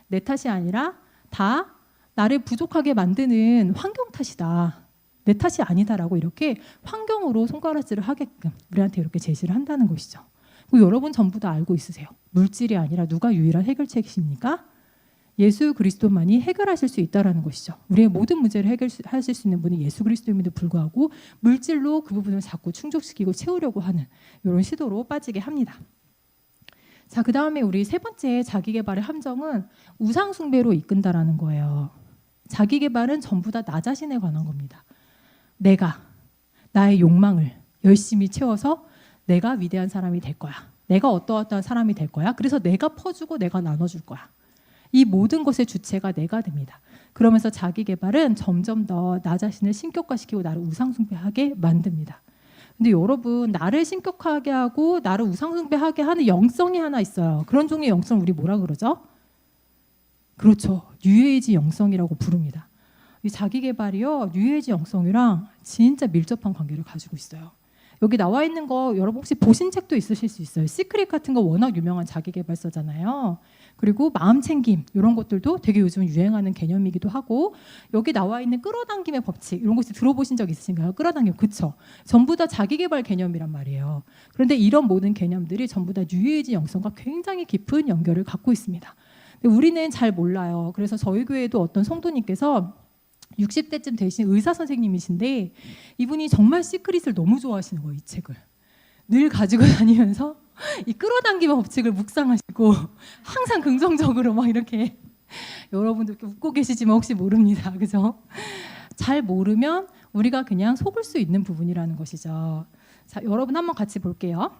내 탓이 아니라 다 나를 부족하게 만드는 환경 탓이다, 내 탓이 아니다라고 이렇게 환경으로 손가락질을 하게끔 우리한테 이렇게 제시를 한다는 것이죠. 여러분 전부 다 알고 있으세요. 물질이 아니라 누가 유일한 해결책이십니까? 예수 그리스도만이 해결하실 수 있다라는 것이죠. 우리의 모든 문제를 해결하실 수 있는 분이 예수 그리스도임에도 불구하고 물질로 그 부분을 자꾸 충족시키고 채우려고 하는 이런 시도로 빠지게 합니다. 자, 그 다음에 우리 세 번째 자기 개발의 함정은 우상 숭배로 이끈다라는 거예요. 자기 개발은 전부 다 나 자신에 관한 겁니다. 내가 나의 욕망을 열심히 채워서 내가 위대한 사람이 될 거야. 내가 어떠한 사람이 될 거야. 그래서 내가 퍼주고 내가 나눠줄 거야. 이 모든 것의 주체가 내가 됩니다. 그러면서 자기 개발은 점점 더 나 자신을 신격화시키고 나를 우상숭배하게 만듭니다. 근데 여러분, 나를 신격화하게 하고 나를 우상숭배하게 하는 영성이 하나 있어요. 그런 종류의 영성 우리 뭐라 그러죠? 그렇죠. 뉴에이지 영성이라고 부릅니다. 이 자기 개발이요, 뉴에이지 영성이랑 진짜 밀접한 관계를 가지고 있어요. 여기 나와 있는 거 여러분 혹시 보신 책도 있으실 수 있어요. 시크릿 같은 거 워낙 유명한 자기 개발서잖아요. 그리고 마음 챙김 이런 것들도 되게 요즘 유행하는 개념이기도 하고, 여기 나와 있는 끌어당김의 법칙 이런 거 혹시 들어보신 적 있으신가요? 끌어당김, 그쵸? 전부 다 자기 개발 개념이란 말이에요. 그런데 이런 모든 개념들이 전부 다 뉴에이지 영성과 굉장히 깊은 연결을 갖고 있습니다. 근데 우리는 잘 몰라요. 그래서 저희 교회에도 어떤 성도님께서 60대쯤 되신 의사 선생님이신데 이분이 정말 시크릿을 너무 좋아하시는 거예요. 이 책을 늘 가지고 다니면서 이 끌어당김의 법칙을 묵상하시고 항상 긍정적으로 막 이렇게, 여러분도 이렇게 웃고 계시지만 혹시 모릅니다. 그죠? 잘 모르면 우리가 그냥 속을 수 있는 부분이라는 것이죠. 자, 여러분 한번 같이 볼게요.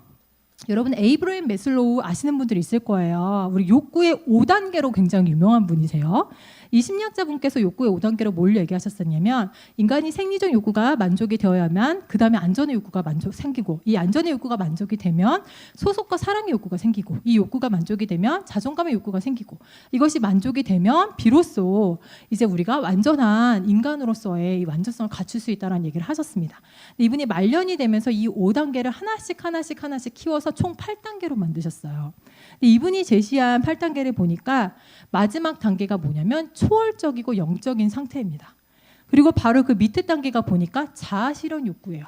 여러분 에이브러임 매슬로우 아시는 분들 있을 거예요. 우리 욕구의 5단계로 굉장히 유명한 분이세요. 이 심리학자분께서 욕구의 5단계로 뭘 얘기하셨었냐면, 인간이 생리적 욕구가 만족이 되어야만 그 다음에 안전의 욕구가 생기고, 이 안전의 욕구가 만족이 되면 소속과 사랑의 욕구가 생기고, 이 욕구가 만족이 되면 자존감의 욕구가 생기고, 이것이 만족이 되면 비로소 이제 우리가 완전한 인간으로서의 이 완전성을 갖출 수 있다는 얘기를 하셨습니다. 이분이 말년이 되면서 이 5단계를 하나씩 키워서 총 8단계로 만드셨어요. 이분이 제시한 8단계를 보니까 마지막 단계가 뭐냐면 초월적이고 영적인 상태입니다. 그리고 바로 그 밑에 단계가 보니까 자아실현 욕구예요.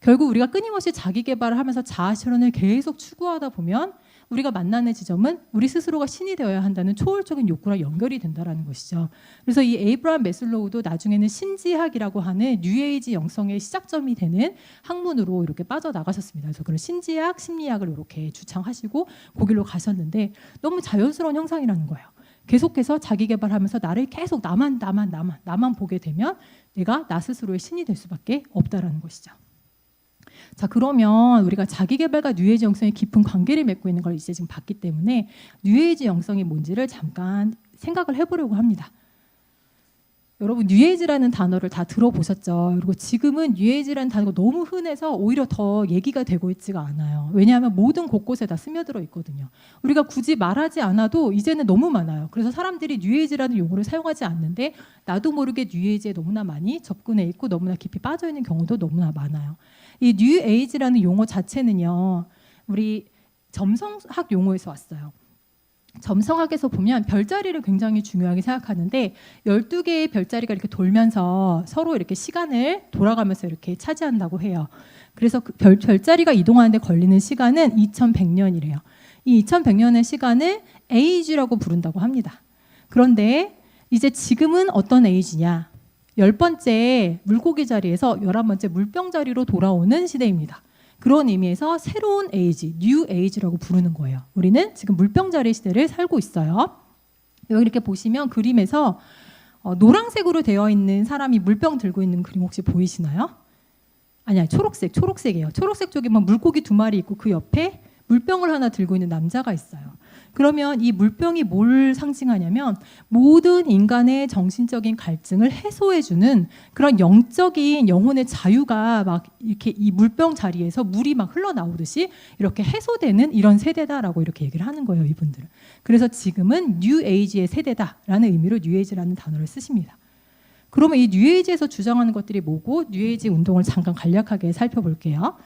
결국 우리가 끊임없이 자기 개발을 하면서 자아실현을 계속 추구하다 보면 우리가 만나는 지점은 우리 스스로가 신이 되어야 한다는 초월적인 욕구랑 연결이 된다는 것이죠. 그래서 이 에이브라함 매슬로우도 나중에는 신지학이라고 하는 뉴에이지 영성의 시작점이 되는 학문으로 이렇게 빠져나가셨습니다. 그래서 그런 신지학, 심리학을 이렇게 주창하시고 거기로 가셨는데 너무 자연스러운 형상이라는 거예요. 계속해서 자기 개발하면서 나를 계속 나만 보게 되면 내가 나 스스로의 신이 될 수밖에 없다라는 것이죠. 자, 그러면 우리가 자기 개발과 뉴에이지 영성의 깊은 관계를 맺고 있는 걸 이제 지금 봤기 때문에 뉴에이지 영성이 뭔지를 잠깐 생각을 해보려고 합니다. 여러분 뉴에이지라는 단어를 다 들어보셨죠? 그리고 지금은 뉴에이지라는 단어가 너무 흔해서 오히려 더 얘기가 되고 있지가 않아요. 왜냐하면 모든 곳곳에 다 스며들어 있거든요. 우리가 굳이 말하지 않아도 이제는 너무 많아요. 그래서 사람들이 뉴에이지라는 용어를 사용하지 않는데 나도 모르게 뉴에이지에 너무나 많이 접근해 있고 너무나 깊이 빠져 있는 경우도 너무나 많아요. 이 뉴에이지라는 용어 자체는요, 우리 점성학 용어에서 왔어요. 점성학에서 보면 별자리를 굉장히 중요하게 생각하는데 12개의 별자리가 이렇게 돌면서 서로 이렇게 시간을 돌아가면서 이렇게 차지한다고 해요. 그래서 그 별자리가 이동하는데 걸리는 시간은 2100년이래요. 이 2100년의 시간을 에이지라고 부른다고 합니다. 그런데 이제 지금은 어떤 에이지냐? 10번째 물고기 자리에서 11번째 물병 자리로 돌아오는 시대입니다. 그런 의미에서 새로운 에이지, 뉴 에이지라고 부르는 거예요. 우리는 지금 물병자리 시대를 살고 있어요. 여기 이렇게 보시면 그림에서 노란색으로 되어 있는 사람이 물병 들고 있는 그림 혹시 보이시나요? 아니야, 초록색이에요. 초록색 쪽에 막 물고기 2마리 있고 그 옆에 물병을 하나 들고 있는 남자가 있어요. 그러면 이 물병이 뭘 상징하냐면 모든 인간의 정신적인 갈증을 해소해주는 그런 영적인 영혼의 자유가 막 이렇게 이 물병 자리에서 물이 막 흘러나오듯이 이렇게 해소되는 이런 세대다라고 이렇게 얘기를 하는 거예요, 이분들은. 그래서 지금은 뉴 에이지의 세대다라는 의미로 뉴 에이지라는 단어를 쓰십니다. 그러면 이 뉴 에이지에서 주장하는 것들이 뭐고 뉴 에이지 운동을 잠깐 간략하게 살펴볼게요.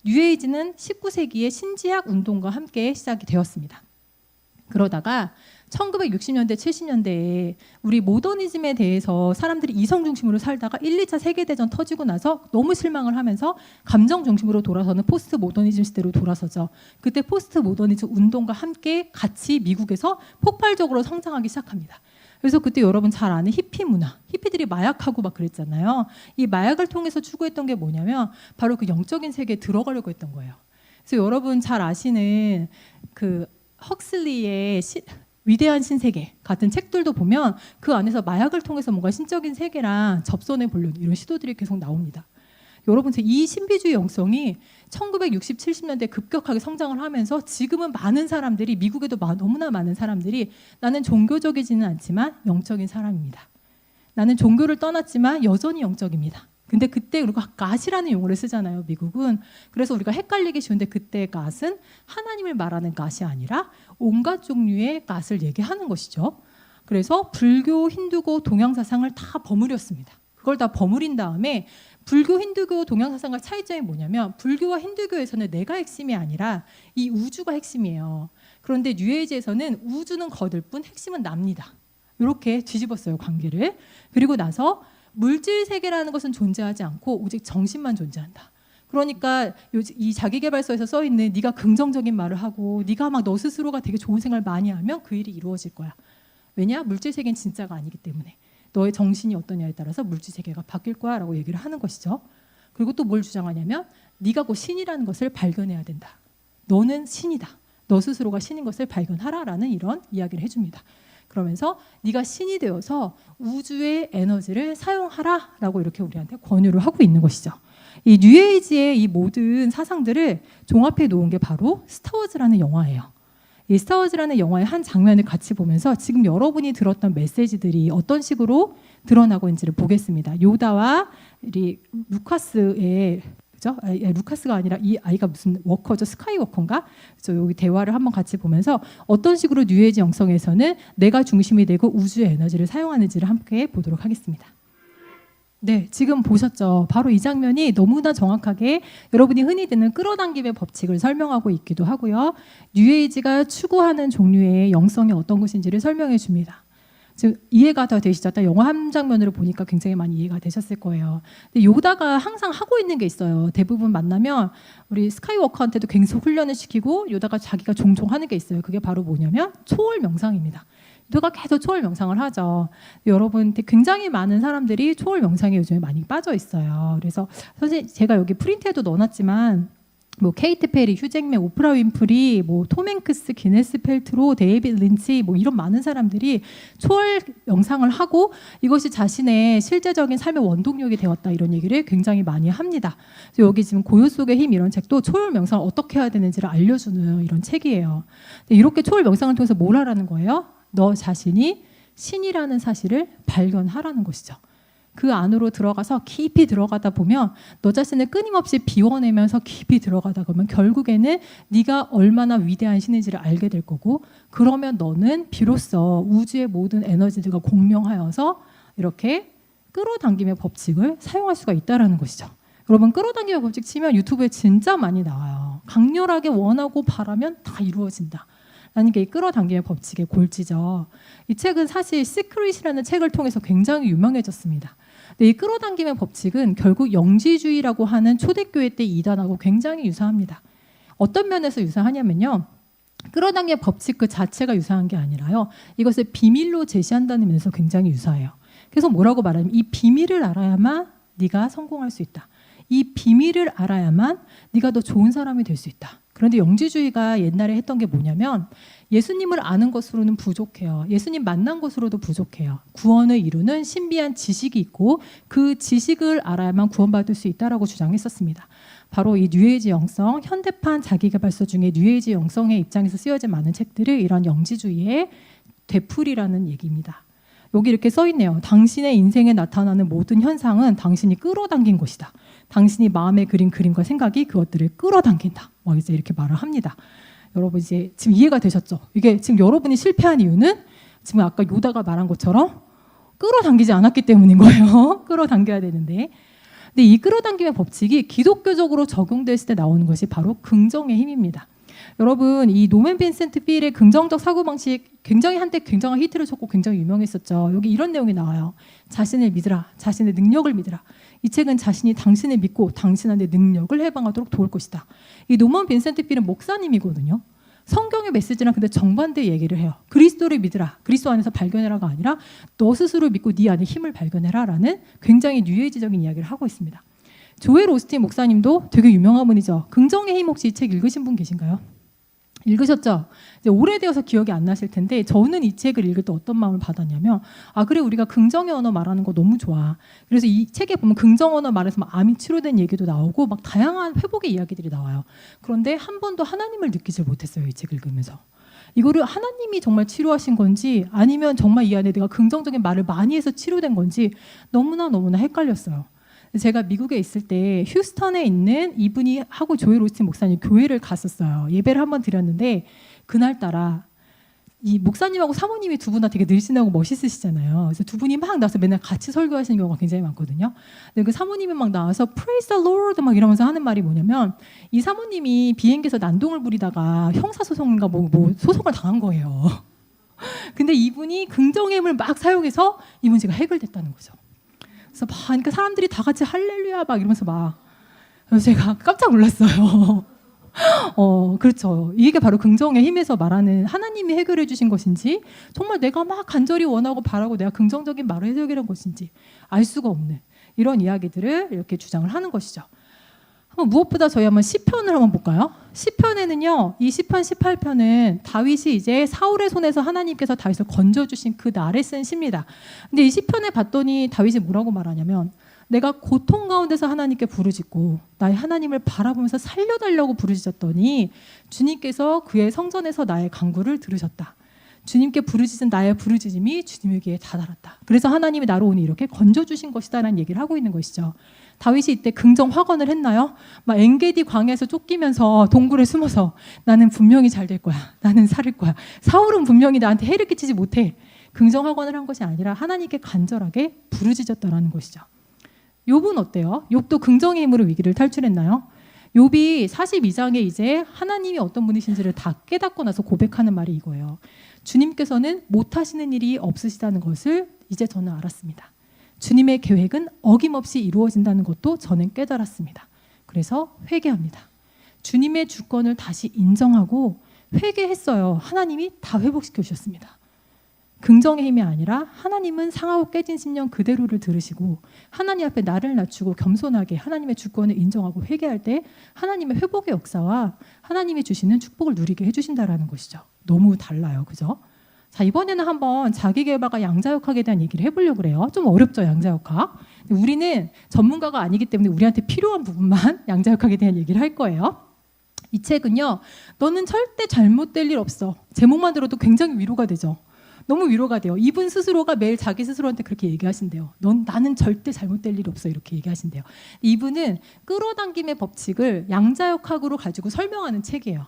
뉴 에이지는 19세기의 신지학 운동과 함께 시작이 되었습니다. 그러다가 1960년대, 70년대에 우리 모더니즘에 대해서 사람들이 이성 중심으로 살다가 1, 2차 세계대전 터지고 나서 너무 실망을 하면서 감정 중심으로 돌아서는 포스트 모더니즘 시대로 돌아서죠. 그때 포스트 모더니즘 운동과 함께 같이 미국에서 폭발적으로 성장하기 시작합니다. 그래서 그때 여러분 잘 아는 히피 문화, 히피들이 마약하고 막 그랬잖아요. 이 마약을 통해서 추구했던 게 뭐냐면 바로 그 영적인 세계에 들어가려고 했던 거예요. 그래서 여러분 잘 아시는 그 헉슬리의 위대한 신세계 같은 책들도 보면 그 안에서 마약을 통해서 뭔가 신적인 세계랑 접선해 보려는 이런 시도들이 계속 나옵니다. 여러분 이 신비주의 영성이 1960, 70년대 급격하게 성장을 하면서 지금은 많은 사람들이 미국에도 너무나 많은 사람들이 나는 종교적이지는 않지만 영적인 사람입니다. 나는 종교를 떠났지만 여전히 영적입니다. 근데 그때 우리가 갓이라는 용어를 쓰잖아요, 미국은. 그래서 우리가 헷갈리기 쉬운데 그때 갓은 하나님을 말하는 갓이 아니라 온갖 종류의 갓을 얘기하는 것이죠. 그래서 불교, 힌두교, 동양 사상을 다 버무렸습니다. 그걸 다 버무린 다음에 불교, 힌두교, 동양 사상과 차이점이 뭐냐면 불교와 힌두교에서는 내가 핵심이 아니라 이 우주가 핵심이에요. 그런데 뉴에이지에서는 우주는 거들 뿐 핵심은 납니다. 이렇게 뒤집었어요, 관계를. 그리고 나서 물질 세계라는 것은 존재하지 않고 오직 정신만 존재한다. 그러니까 이 자기계발서에서 써 있는 네가 긍정적인 말을 하고 네가 막 너 스스로가 되게 좋은 생각을 많이 하면 그 일이 이루어질 거야. 왜냐? 물질 세계는 진짜가 아니기 때문에. 너의 정신이 어떠냐에 따라서 물질 세계가 바뀔 거야라고 얘기를 하는 것이죠. 그리고 또 뭘 주장하냐면 네가 곧 신이라는 것을 발견해야 된다. 너는 신이다. 너 스스로가 신인 것을 발견하라라는 이런 이야기를 해줍니다. 그러면서 네가 신이 되어서 우주의 에너지를 사용하라라고 이렇게 우리한테 권유를 하고 있는 것이죠. 이 뉴에이지의 이 모든 사상들을 종합해 놓은 게 바로 스타워즈라는 영화예요. 이 스타워즈라는 영화의 한 장면을 같이 보면서 지금 여러분이 들었던 메시지들이 어떤 식으로 드러나고 있는지를 보겠습니다. 요다와 루카스의 그죠? 루카스가 아니라 이 아이가 무슨 워커죠? 스카이워커인가? 그래서 여기 대화를 한번 같이 보면서 어떤 식으로 뉴에이지 영성에서는 내가 중심이 되고 우주의 에너지를 사용하는지를 함께 보도록 하겠습니다. 네, 지금 보셨죠? 바로 이 장면이 너무나 정확하게 여러분이 흔히 듣는 끌어당김의 법칙을 설명하고 있기도 하고요. 뉴에이지가 추구하는 종류의 영성이 어떤 것인지를 설명해 줍니다. 즉 이해가 더 되시죠? 영화 한 장면으로 보니까 굉장히 많이 이해가 되셨을 거예요. 근데 요다가 항상 하고 있는 게 있어요. 대부분 만나면 우리 스카이워커한테도 계속 훈련을 시키고 요다가 자기가 종종 하는 게 있어요. 그게 바로 뭐냐면 초월 명상입니다. 요다가 계속 초월 명상을 하죠. 여러분 굉장히 많은 사람들이 초월 명상에 요즘에 많이 빠져 있어요. 그래서 사실 제가 여기 프린트에도 넣어놨지만 뭐 케이트 페리, 휴잭맨, 오프라 윈프리, 뭐 톰 행크스, 기네스 펠트로, 데이빗 린치 뭐 이런 많은 사람들이 초월 명상을 하고 이것이 자신의 실제적인 삶의 원동력이 되었다 이런 얘기를 굉장히 많이 합니다. 그래서 여기 지금 고요 속의 힘 이런 책도 초월 명상을 어떻게 해야 되는지를 알려주는 이런 책이에요. 이렇게 초월 명상을 통해서 뭘 하라는 거예요? 너 자신이 신이라는 사실을 발견하라는 것이죠. 그 안으로 들어가서 깊이 들어가다 보면 너 자신을 끊임없이 비워내면서 깊이 들어가다 보면 결국에는 네가 얼마나 위대한 신인지를 알게 될 거고 그러면 너는 비로소 우주의 모든 에너지들과 공명하여서 이렇게 끌어당김의 법칙을 사용할 수가 있다는 것이죠. 여러분 끌어당김의 법칙 치면 유튜브에 진짜 많이 나와요. 강렬하게 원하고 바라면 다 이루어진다. 라는 게 이 끌어당김의 법칙의 골지죠. 이 책은 사실 시크릿이라는 책을 통해서 굉장히 유명해졌습니다. 근데 이 끌어당김의 법칙은 결국 영지주의라고 하는 초대교회 때 이단하고 굉장히 유사합니다. 어떤 면에서 유사하냐면요. 끌어당김의 법칙 그 자체가 유사한 게 아니라요. 이것을 비밀로 제시한다는 면에서 굉장히 유사해요. 그래서 뭐라고 말하냐면 이 비밀을 알아야만 네가 성공할 수 있다. 이 비밀을 알아야만 네가 더 좋은 사람이 될 수 있다. 그런데 영지주의가 옛날에 했던 게 뭐냐면 예수님을 아는 것으로는 부족해요. 예수님 만난 것으로도 부족해요. 구원을 이루는 신비한 지식이 있고 그 지식을 알아야만 구원받을 수 있다라고 주장했었습니다. 바로 이 뉴에이지 영성, 현대판 자기개발서 중에 뉴에이지 영성의 입장에서 쓰여진 많은 책들을 이런 영지주의의 되풀이라는 얘기입니다. 여기 이렇게 써 있네요. 당신의 인생에 나타나는 모든 현상은 당신이 끌어당긴 것이다. 당신이 마음에 그린 그림과 생각이 그것들을 끌어당긴다. 이제 이렇게 말을 합니다. 여러분 이제 지금 이해가 되셨죠? 이게 지금 여러분이 실패한 이유는 지금 아까 요다가 말한 것처럼 끌어당기지 않았기 때문인 거예요. 끌어당겨야 되는데. 근데 이 끌어당김의 법칙이 기독교적으로 적용됐을 때 나오는 것이 바로 긍정의 힘입니다. 여러분 이 노맨 빈센트 필의 긍정적 사고방식 굉장히 한때 굉장한 히트를 쳤고 굉장히 유명했었죠. 여기 이런 내용이 나와요. 자신을 믿으라. 자신의 능력을 믿으라. 이 책은 자신이 당신을 믿고 당신한테 능력을 해방하도록 도울 것이다. 이 노먼 빈센트 필은 목사님이거든요. 성경의 메시지랑 근데 정반대 얘기를 해요. 그리스도를 믿으라. 그리스도 안에서 발견해라가 아니라 너 스스로 믿고 네 안에 힘을 발견해라라는 굉장히 뉴에이지적인 이야기를 하고 있습니다. 조엘 오스틴 목사님도 되게 유명한 분이죠. 긍정의 힘 혹시 이 책 읽으신 분 계신가요? 읽으셨죠? 이제 오래되어서 기억이 안 나실 텐데 저는 이 책을 읽을 때 어떤 마음을 받았냐면 그래 우리가 긍정의 언어 말하는 거 너무 좋아. 그래서 이 책에 보면 긍정 언어 말해서 막 암이 치료된 얘기도 나오고 막 다양한 회복의 이야기들이 나와요. 그런데 한 번도 하나님을 느끼질 못했어요. 이 책을 읽으면서. 이거를 하나님이 정말 치료하신 건지 아니면 정말 이 안에 내가 긍정적인 말을 많이 해서 치료된 건지 너무나 헷갈렸어요. 제가 미국에 있을 때 휴스턴에 있는 이분이 하고 조엘 오스틴 목사님 교회를 갔었어요. 예배를 한번 드렸는데 그날따라 이 목사님하고 사모님이 두 분 다 되게 늘씬하고 멋있으시잖아요. 그래서 두 분이 막 나와서 맨날 같이 설교하시는 경우가 굉장히 많거든요. 근데 그 사모님이 막 나와서 Praise the Lord 막 이러면서 하는 말이 뭐냐면 이 사모님이 비행기에서 난동을 부리다가 형사소송인가 뭐 소송을 당한 거예요. 근데 이분이 긍정의 힘을 막 사용해서 이 문제가 해결됐다는 거죠. 그래서 그러니까 사람들이 다 같이 할렐루야 막 이러면서 그래서 제가 깜짝 놀랐어요. 그렇죠. 이게 바로 긍정의 힘에서 말하는 하나님이 해결해 주신 것인지 정말 내가 막 간절히 원하고 바라고 내가 긍정적인 말을 해결한 것인지 알 수가 없는 이런 이야기들을 이렇게 주장을 하는 것이죠. 무엇보다 저희 한번 시편을 한번 볼까요? 시편에는요, 이 시편 18편은 다윗이 이제 사울의 손에서 하나님께서 다윗을 건져주신 그 날에 쓴 시입니다. 근데 이 시편에 봤더니 다윗이 뭐라고 말하냐면 내가 고통 가운데서 하나님께 부르짖고 나의 하나님을 바라보면서 살려달라고 부르짖었더니 주님께서 그의 성전에서 나의 간구를 들으셨다. 주님께 부르짖은 나의 부르짖음이 주님에게 다다랐다. 그래서 하나님이 나로 오니 이렇게 건져주신 것이다라는 얘기를 하고 있는 것이죠. 다윗이 이때 긍정 확언을 했나요? 막 엔게디 광야에서 쫓기면서 동굴에 숨어서 나는 분명히 잘 될 거야. 나는 살을 거야. 사울은 분명히 나한테 해를 끼치지 못해. 긍정 확언을 한 것이 아니라 하나님께 간절하게 부르짖었다라는 것이죠. 욥은 어때요? 욥도 긍정의 힘으로 위기를 탈출했나요? 욥이 42장에 이제 하나님이 어떤 분이신지를 다 깨닫고 나서 고백하는 말이 이거예요. 주님께서는 못하시는 일이 없으시다는 것을 이제 저는 알았습니다. 주님의 계획은 어김없이 이루어진다는 것도 저는 깨달았습니다. 그래서 회개합니다. 주님의 주권을 다시 인정하고 회개했어요. 하나님이 다 회복시켜 주셨습니다. 긍정의 힘이 아니라 하나님은 상하고 깨진 심령 그대로를 들으시고 하나님 앞에 나를 낮추고 겸손하게 하나님의 주권을 인정하고 회개할 때 하나님의 회복의 역사와 하나님이 주시는 축복을 누리게 해주신다라는 것이죠. 너무 달라요. 그죠? 자, 이번에는 한번 자기계발과 양자역학에 대한 얘기를 해보려고 그래요. 좀 어렵죠, 양자역학. 우리는 전문가가 아니기 때문에 우리한테 필요한 부분만 양자역학에 대한 얘기를 할 거예요. 이 책은요, 너는 절대 잘못될 일 없어. 제목만 들어도 굉장히 위로가 되죠. 너무 위로가 돼요. 이분 스스로가 매일 자기 스스로한테 그렇게 얘기하신대요. 나는 절대 잘못될 일 없어. 이렇게 얘기하신대요. 이분은 끌어당김의 법칙을 양자역학으로 가지고 설명하는 책이에요.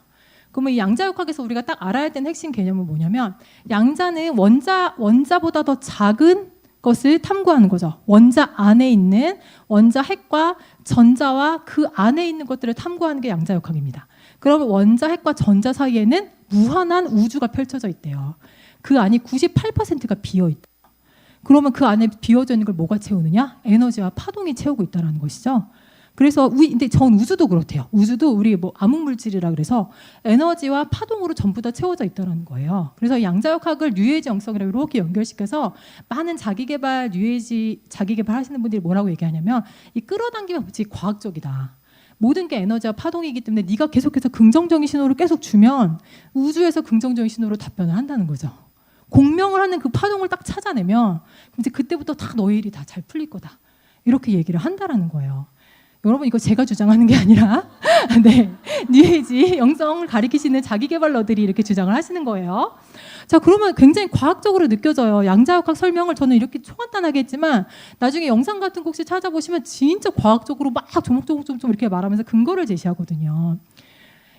그러면 이 양자역학에서 우리가 딱 알아야 되는 핵심 개념은 뭐냐면 양자는 원자보다 더 작은 것을 탐구하는 거죠. 원자 안에 있는 원자 핵과 전자와 그 안에 있는 것들을 탐구하는 게 양자역학입니다. 그러면 원자 핵과 전자 사이에는 무한한 우주가 펼쳐져 있대요. 그 안이 98%가 비어있다. 그러면 그 안에 비어져 있는 걸 뭐가 채우느냐? 에너지와 파동이 채우고 있다는 것이죠. 그래서 근데 전 우주도 그렇대요. 우주도 우리 뭐 암흑물질이라 그래서 에너지와 파동으로 전부 다 채워져 있다는 거예요. 그래서 양자역학을 뉴에이지 영성이라고 이렇게 연결시켜서 많은 자기개발 뉴에이지 자기개발 하시는 분들이 뭐라고 얘기하냐면 이 끌어당기면 법칙이 과학적이다. 모든 게 에너지와 파동이기 때문에 네가 계속해서 긍정적인 신호를 계속 주면 우주에서 긍정적인 신호로 답변을 한다는 거죠. 공명을 하는 그 파동을 딱 찾아내면 이제 그때부터 다 너의 일이 다 잘 풀릴 거다. 이렇게 얘기를 한다라는 거예요. 여러분 이거 제가 주장하는 게 아니라 네, 뉴에이지 영성을 가리키시는 자기개발러들이 이렇게 주장을 하시는 거예요. 자, 그러면 굉장히 과학적으로 느껴져요. 양자역학 설명을 저는 이렇게 초간단하게 했지만 나중에 영상 같은 거 혹시 찾아보시면 진짜 과학적으로 막 조목조목 이렇게 말하면서 근거를 제시하거든요.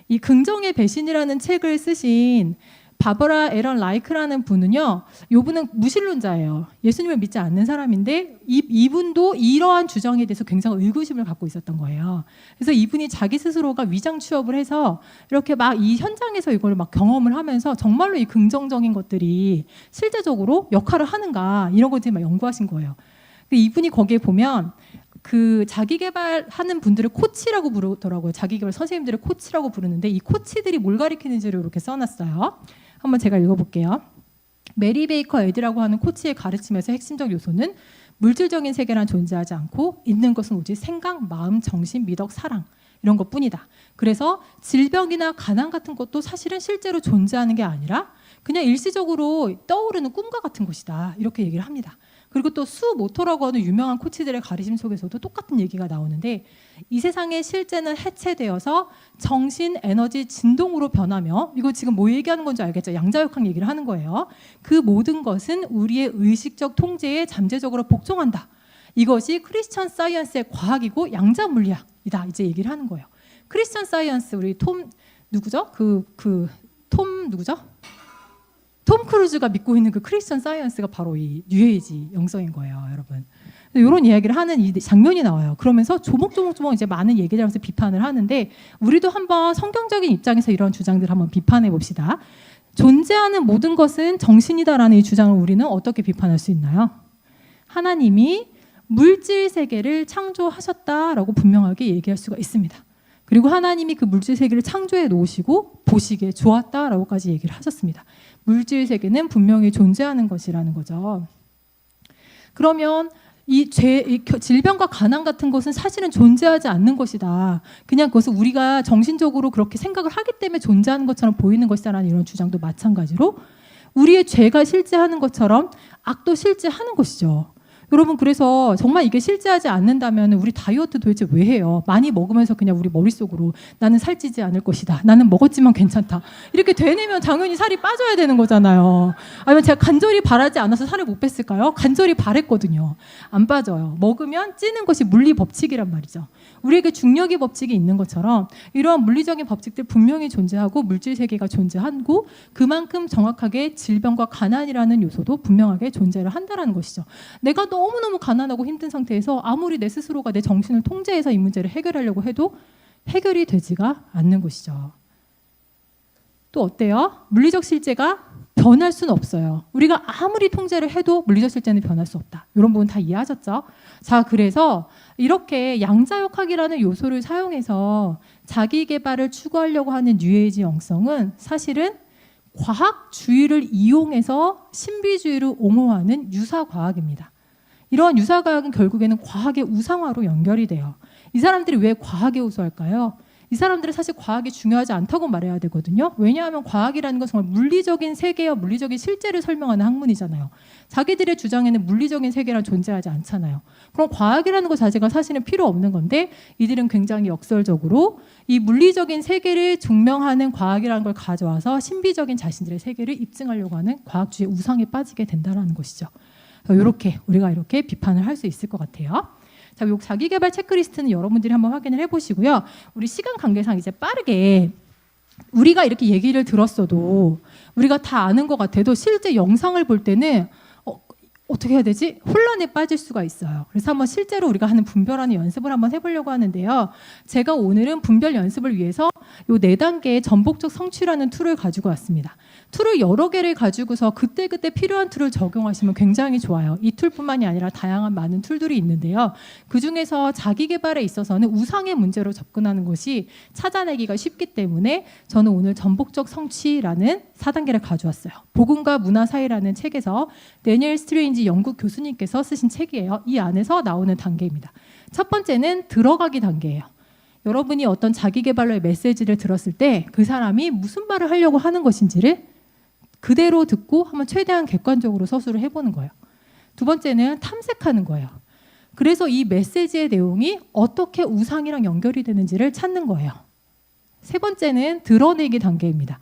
이 긍정의 배신이라는 책을 쓰신 바버라 에런 라이크라는 분은요, 이분은 무신론자예요. 예수님을 믿지 않는 사람인데 이분도 이러한 주장에 대해서 굉장히 의구심을 갖고 있었던 거예요. 그래서 이분이 자기 스스로가 위장 취업을 해서 이렇게 막 이 현장에서 이걸 막 경험을 하면서 정말로 이 긍정적인 것들이 실제적으로 역할을 하는가 이런 것들을 막 연구하신 거예요. 이분이 거기에 보면 그 자기 개발하는 분들을 코치라고 부르더라고요. 자기 개발 선생님들을 코치라고 부르는데 이 코치들이 뭘 가리키는지를 이렇게 써놨어요. 한번 제가 읽어볼게요. 메리 베이커 에드라고 하는 코치의 가르침에서 핵심적 요소는 물질적인 세계란 존재하지 않고 있는 것은 오직 생각, 마음, 정신, 미덕, 사랑 이런 것뿐이다. 그래서 질병이나 가난 같은 것도 사실은 실제로 존재하는 게 아니라 그냥 일시적으로 떠오르는 꿈과 같은 것이다. 이렇게 얘기를 합니다. 그리고 또 수 모토라고 하는 유명한 코치들의 가르침 속에서도 똑같은 얘기가 나오는데 이 세상의 실제는 해체되어서 정신, 에너지, 진동으로 변하며 이거 지금 뭐 얘기하는 건지 알겠죠? 양자역학 얘기를 하는 거예요. 그 모든 것은 우리의 의식적 통제에 잠재적으로 복종한다. 이것이 크리스천 사이언스의 과학이고 양자 물리학이다. 이제 얘기를 하는 거예요. 크리스천 사이언스 우리 톰 누구죠? 톰 누구죠? 톰 크루즈가 믿고 있는 그 크리스천 사이언스가 바로 이 뉴에이지 영성인 거예요, 여러분. 이런 이야기를 하는 이 장면이 나와요. 그러면서 조목조목 이제 많은 얘기를 하면서 비판을 하는데 우리도 한번 성경적인 입장에서 이런 주장들을 한번 비판해 봅시다. 존재하는 모든 것은 정신이다라는 이 주장을 우리는 어떻게 비판할 수 있나요? 하나님이 물질 세계를 창조하셨다라고 분명하게 얘기할 수가 있습니다. 그리고 하나님이 그 물질 세계를 창조해 놓으시고 보시기에 좋았다라고까지 얘기를 하셨습니다. 물질 세계는 분명히 존재하는 것이라는 거죠. 그러면 이 질병과 가난 같은 것은 사실은 존재하지 않는 것이다. 그냥 그것은 우리가 정신적으로 그렇게 생각을 하기 때문에 존재하는 것처럼 보이는 것이다라는 이런 주장도 마찬가지로 우리의 죄가 실제하는 것처럼 악도 실제하는 것이죠. 여러분 그래서 정말 이게 실제하지 않는다면 우리 다이어트 도대체 왜 해요? 많이 먹으면서 그냥 우리 머릿속으로 나는 살찌지 않을 것이다. 나는 먹었지만 괜찮다. 이렇게 되뇌면 당연히 살이 빠져야 되는 거잖아요. 아니면 제가 간절히 바라지 않아서 살을 못 뺐을까요? 간절히 바랬거든요. 안 빠져요. 먹으면 찌는 것이 물리 법칙이란 말이죠. 우리에게 중력의 법칙이 있는 것처럼 이러한 물리적인 법칙들 분명히 존재하고 물질 세계가 존재하고 그만큼 정확하게 질병과 가난이라는 요소도 분명하게 존재를 한다는 것이죠. 내가 너무너무 가난하고 힘든 상태에서 아무리 내 스스로가 내 정신을 통제해서 이 문제를 해결하려고 해도 해결이 되지가 않는 것이죠. 또 어때요? 물리적 실제가 변할 수는 없어요. 우리가 아무리 통제를 해도 물리적 실제는 변할 수 없다. 이런 부분 다 이해하셨죠? 자, 그래서 이렇게 양자역학이라는 요소를 사용해서 자기 개발을 추구하려고 하는 뉴에이지 영성은 사실은 과학주의를 이용해서 신비주의를 옹호하는 유사과학입니다. 이러한 유사과학은 결국에는 과학의 우상화로 연결이 돼요. 이 사람들이 왜 과학에 우수할까요? 이 사람들은 사실 과학이 중요하지 않다고 말해야 되거든요. 왜냐하면 과학이라는 건 정말 물리적인 세계와 물리적인 실제를 설명하는 학문이잖아요. 자기들의 주장에는 물리적인 세계란 존재하지 않잖아요. 그럼 과학이라는 것 자체가 사실은 필요 없는 건데 이들은 굉장히 역설적으로 이 물리적인 세계를 증명하는 과학이라는 걸 가져와서 신비적인 자신들의 세계를 입증하려고 하는 과학주의 우상에 빠지게 된다는 것이죠. 이렇게 우리가 이렇게 비판을 할 수 있을 것 같아요. 자, 요 자기개발 체크리스트는 여러분들이 한번 확인을 해보시고요. 우리 시간 관계상 이제 빠르게 우리가 이렇게 얘기를 들었어도 우리가 다 아는 것 같아도 실제 영상을 볼 때는 어떻게 해야 되지? 혼란에 빠질 수가 있어요. 그래서 한번 실제로 우리가 하는 분별하는 연습을 한번 해보려고 하는데요. 제가 오늘은 분별 연습을 위해서 요 4단계의 전복적 성취라는 툴을 가지고 왔습니다. 툴을 여러 개를 가지고서 그때그때 필요한 툴을 적용하시면 굉장히 좋아요. 이 툴뿐만이 아니라 다양한 많은 툴들이 있는데요. 그중에서 자기 개발에 있어서는 우상의 문제로 접근하는 것이 찾아내기가 쉽기 때문에 저는 오늘 전복적 성취라는 4단계를 가져왔어요. 복음과 문화 사이라는 책에서 데니엘 스트레인지 영국 교수님께서 쓰신 책이에요. 이 안에서 나오는 단계입니다. 첫 번째는 들어가기 단계예요. 여러분이 어떤 자기 개발로의 메시지를 들었을 때 그 사람이 무슨 말을 하려고 하는 것인지를 그대로 듣고 한번 최대한 객관적으로 서술을 해보는 거예요. 두 번째는 탐색하는 거예요. 그래서 이 메시지의 내용이 어떻게 우상이랑 연결이 되는지를 찾는 거예요. 세 번째는 드러내기 단계입니다.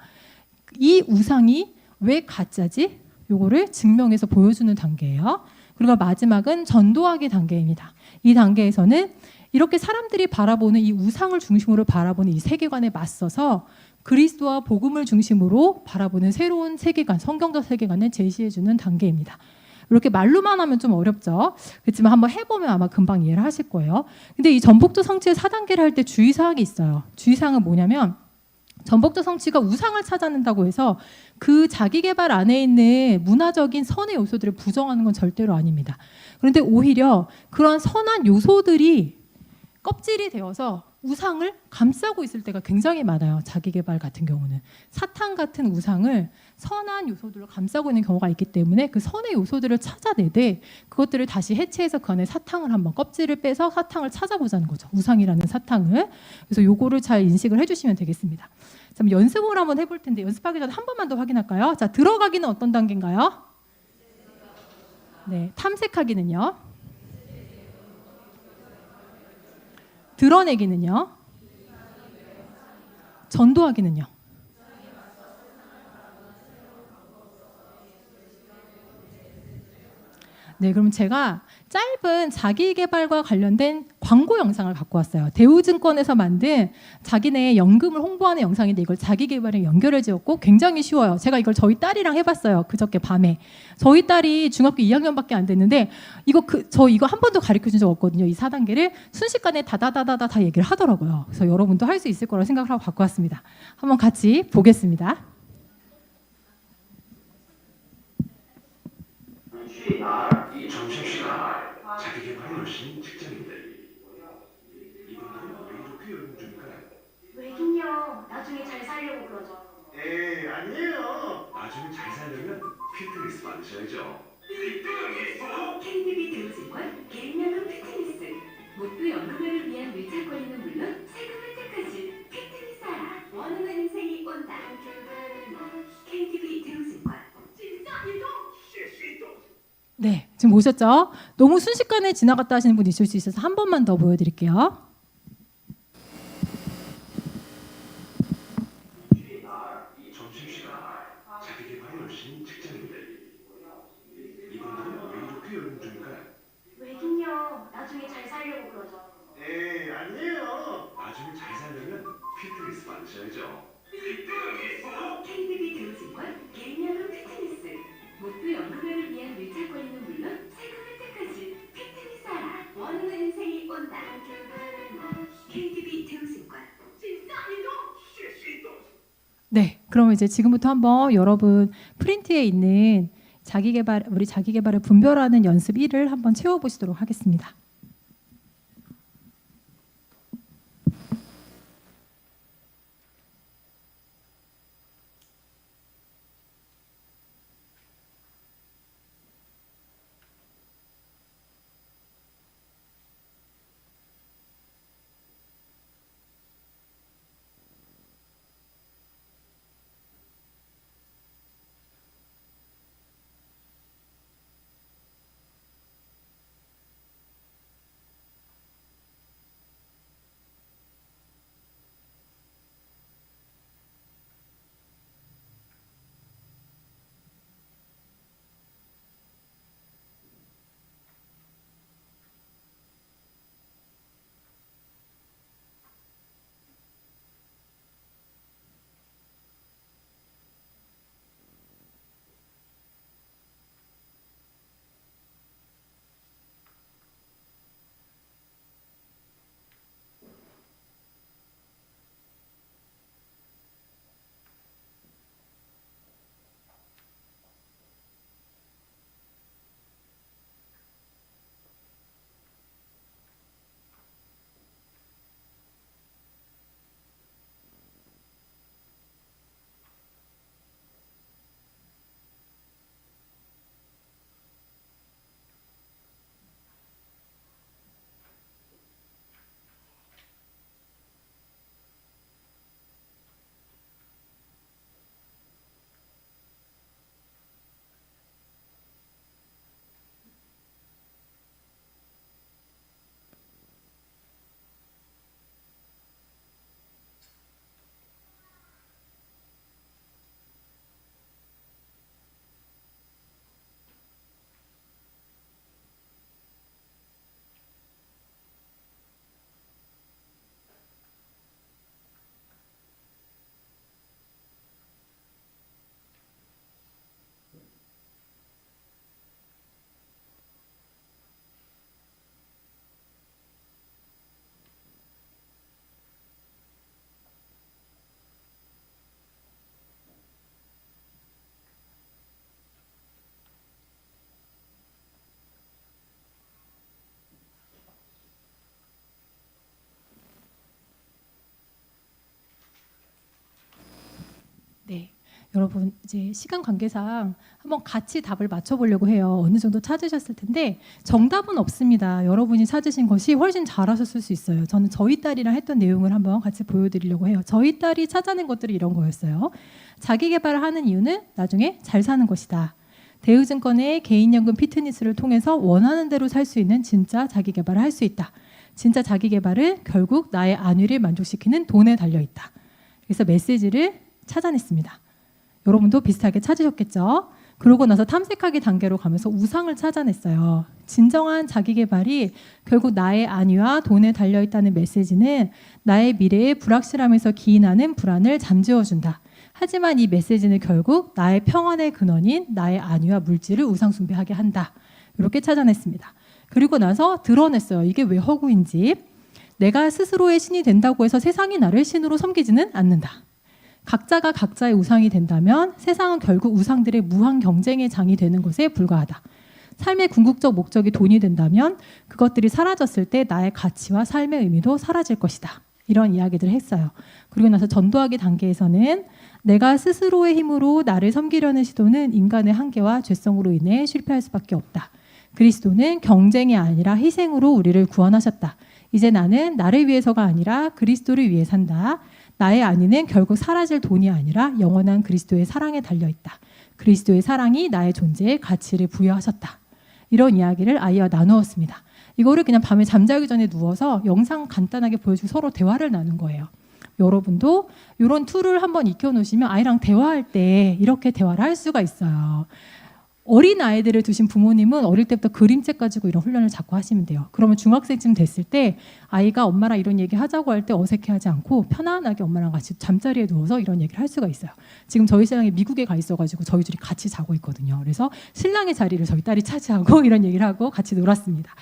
이 우상이 왜 가짜지? 요거를 증명해서 보여주는 단계예요. 그리고 마지막은 전도하기 단계입니다. 이 단계에서는 이렇게 사람들이 바라보는 이 우상을 중심으로 바라보는 이 세계관에 맞서서 그리스도와 복음을 중심으로 바라보는 새로운 세계관, 성경적 세계관을 제시해주는 단계입니다. 이렇게 말로만 하면 좀 어렵죠. 그렇지만 한번 해보면 아마 금방 이해를 하실 거예요. 근데 이 전복적 성취의 4단계를 할 때 주의사항이 있어요. 주의사항은 뭐냐면 전복적 성취가 우상을 찾아낸다고 해서 그 자기 개발 안에 있는 문화적인 선의 요소들을 부정하는 건 절대로 아닙니다. 그런데 오히려 그런 선한 요소들이 껍질이 되어서 우상을 감싸고 있을 때가 굉장히 많아요. 자기 개발 같은 경우는 사탄 같은 우상을 선한 요소들로 감싸고 있는 경우가 있기 때문에 그 선의 요소들을 찾아내되 그것들을 다시 해체해서 그 안에 사탕을 한번 껍질을 빼서 사탕을 찾아보자는 거죠. 우상이라는 사탕을. 그래서 요거를 잘 인식을 해주시면 되겠습니다. 자, 연습을 한번 해볼 텐데 연습하기 전에 한 번만 더 확인할까요? 자, 들어가기는 어떤 단계인가요? 네, 탐색하기는요? 드러내기는요? 전도하기는요? 네, 그럼 제가 짧은 자기 개발과 관련된 광고 영상을 갖고 왔어요. 대우증권에서 만든 자기네 연금을 홍보하는 영상인데 이걸 자기 개발에 연결해 지었고 굉장히 쉬워요. 제가 이걸 저희 딸이랑 해봤어요. 그저께 밤에. 저희 딸이 중학교 2학년밖에 안 됐는데 저 이거 한 번도 가르쳐 준 적 없거든요. 이 4단계를 순식간에 다다다다다 다 얘기를 하더라고요. 그래서 여러분도 할 수 있을 거라고 생각을 하고 갖고 왔습니다. 한번 같이 보겠습니다. 점심시간 자기 개발에 열심히 직장인들 이분들은 왜 이렇게 열문 중일까요? 왜긴요. 나중에 잘 살려고 그러죠. 에이 아니에요. 나중에 잘 살려면 피트니스 받으셔야죠. KTV 대우증권 개인연금 피트니스. 모두 연금을 위한 밀착 관리는 물론 세금 혜택까지 피트니스 하라. 원하는 인생이 온다. KTV 대우증권. 진짜 이동. 네, 지금 보셨죠? 너무 순식간에 지나갔다 하시는 분 있을 수 있어서 한 번만 더 보여드릴게요. 점심시간 자기 개발에 열심히 직장인들 이분들은 왜 이렇게 열문 중일까요? 왜긴요. 나중에 잘 살려고 그러죠. 에이 아니에요. 나중에 잘 살려면 피트니스 받으셔야죠. KTV 대우증권 개인연금 피트니스. 모두 연금을 위한 밀착 관리는 물론 세금 혜택까지 피트니스 하라. 원하는 인생이 온다. KTV 대우증권. 진짜 이동. 네, 그럼 이제 지금부터 한번 여러분 프린트에 있는 우리 자기 개발을 분별하는 연습 1을 한번 채워보시도록 하겠습니다. 여러분 이제 시간 관계상 한번 같이 답을 맞춰보려고 해요. 어느 정도 찾으셨을 텐데 정답은 없습니다. 여러분이 찾으신 것이 훨씬 잘하셨을 수 있어요. 저는 저희 딸이랑 했던 내용을 한번 같이 보여드리려고 해요. 저희 딸이 찾아낸 것들이 이런 거였어요. 자기 개발을 하는 이유는 나중에 잘 사는 것이다. 대우증권의 개인연금 피트니스를 통해서 원하는 대로 살 수 있는 진짜 자기 개발을 할 수 있다. 진짜 자기 개발은 결국 나의 안위를 만족시키는 돈에 달려있다. 그래서 메시지를 찾아냈습니다. 여러분도 비슷하게 찾으셨겠죠? 그러고 나서 탐색하기 단계로 가면서 우상을 찾아냈어요. 진정한 자기 개발이 결국 나의 안위와 돈에 달려있다는 메시지는 나의 미래의 불확실함에서 기인하는 불안을 잠재워준다. 하지만 이 메시지는 결국 나의 평안의 근원인 나의 안위와 물질을 우상 숭배하게 한다. 이렇게 찾아냈습니다. 그리고 나서 드러냈어요. 이게 왜 허구인지. 내가 스스로의 신이 된다고 해서 세상이 나를 신으로 섬기지는 않는다. 각자가 각자의 우상이 된다면 세상은 결국 우상들의 무한 경쟁의 장이 되는 것에 불과하다. 삶의 궁극적 목적이 돈이 된다면 그것들이 사라졌을 때 나의 가치와 삶의 의미도 사라질 것이다. 이런 이야기들을 했어요. 그리고 나서 전도하기 단계에서는 내가 스스로의 힘으로 나를 섬기려는 시도는 인간의 한계와 죄성으로 인해 실패할 수밖에 없다. 그리스도는 경쟁이 아니라 희생으로 우리를 구원하셨다. 이제 나는 나를 위해서가 아니라 그리스도를 위해 산다. 나의 안위는 결국 사라질 돈이 아니라 영원한 그리스도의 사랑에 달려있다. 그리스도의 사랑이 나의 존재에 가치를 부여하셨다. 이런 이야기를 아이와 나누었습니다. 이거를 그냥 밤에 잠자기 전에 누워서 영상 간단하게 보여주고 서로 대화를 나눈 거예요. 여러분도 이런 툴을 한번 익혀놓으시면 아이랑 대화할 때 이렇게 대화를 할 수가 있어요. 어린 아이들을 두신 부모님은 어릴 때부터 그림책 가지고 이런 훈련을 자꾸 하시면 돼요. 그러면 중학생쯤 됐을 때 아이가 엄마랑 이런 얘기 하자고 할 때 어색해하지 않고 편안하게 엄마랑 같이 잠자리에 누워서 이런 얘기를 할 수가 있어요. 지금 저희 신랑이 미국에 가 있어가지고 저희 둘이 같이 자고 있거든요. 그래서 신랑의 자리를 저희 딸이 차지하고 이런 얘기를 하고 같이 놀았습니다.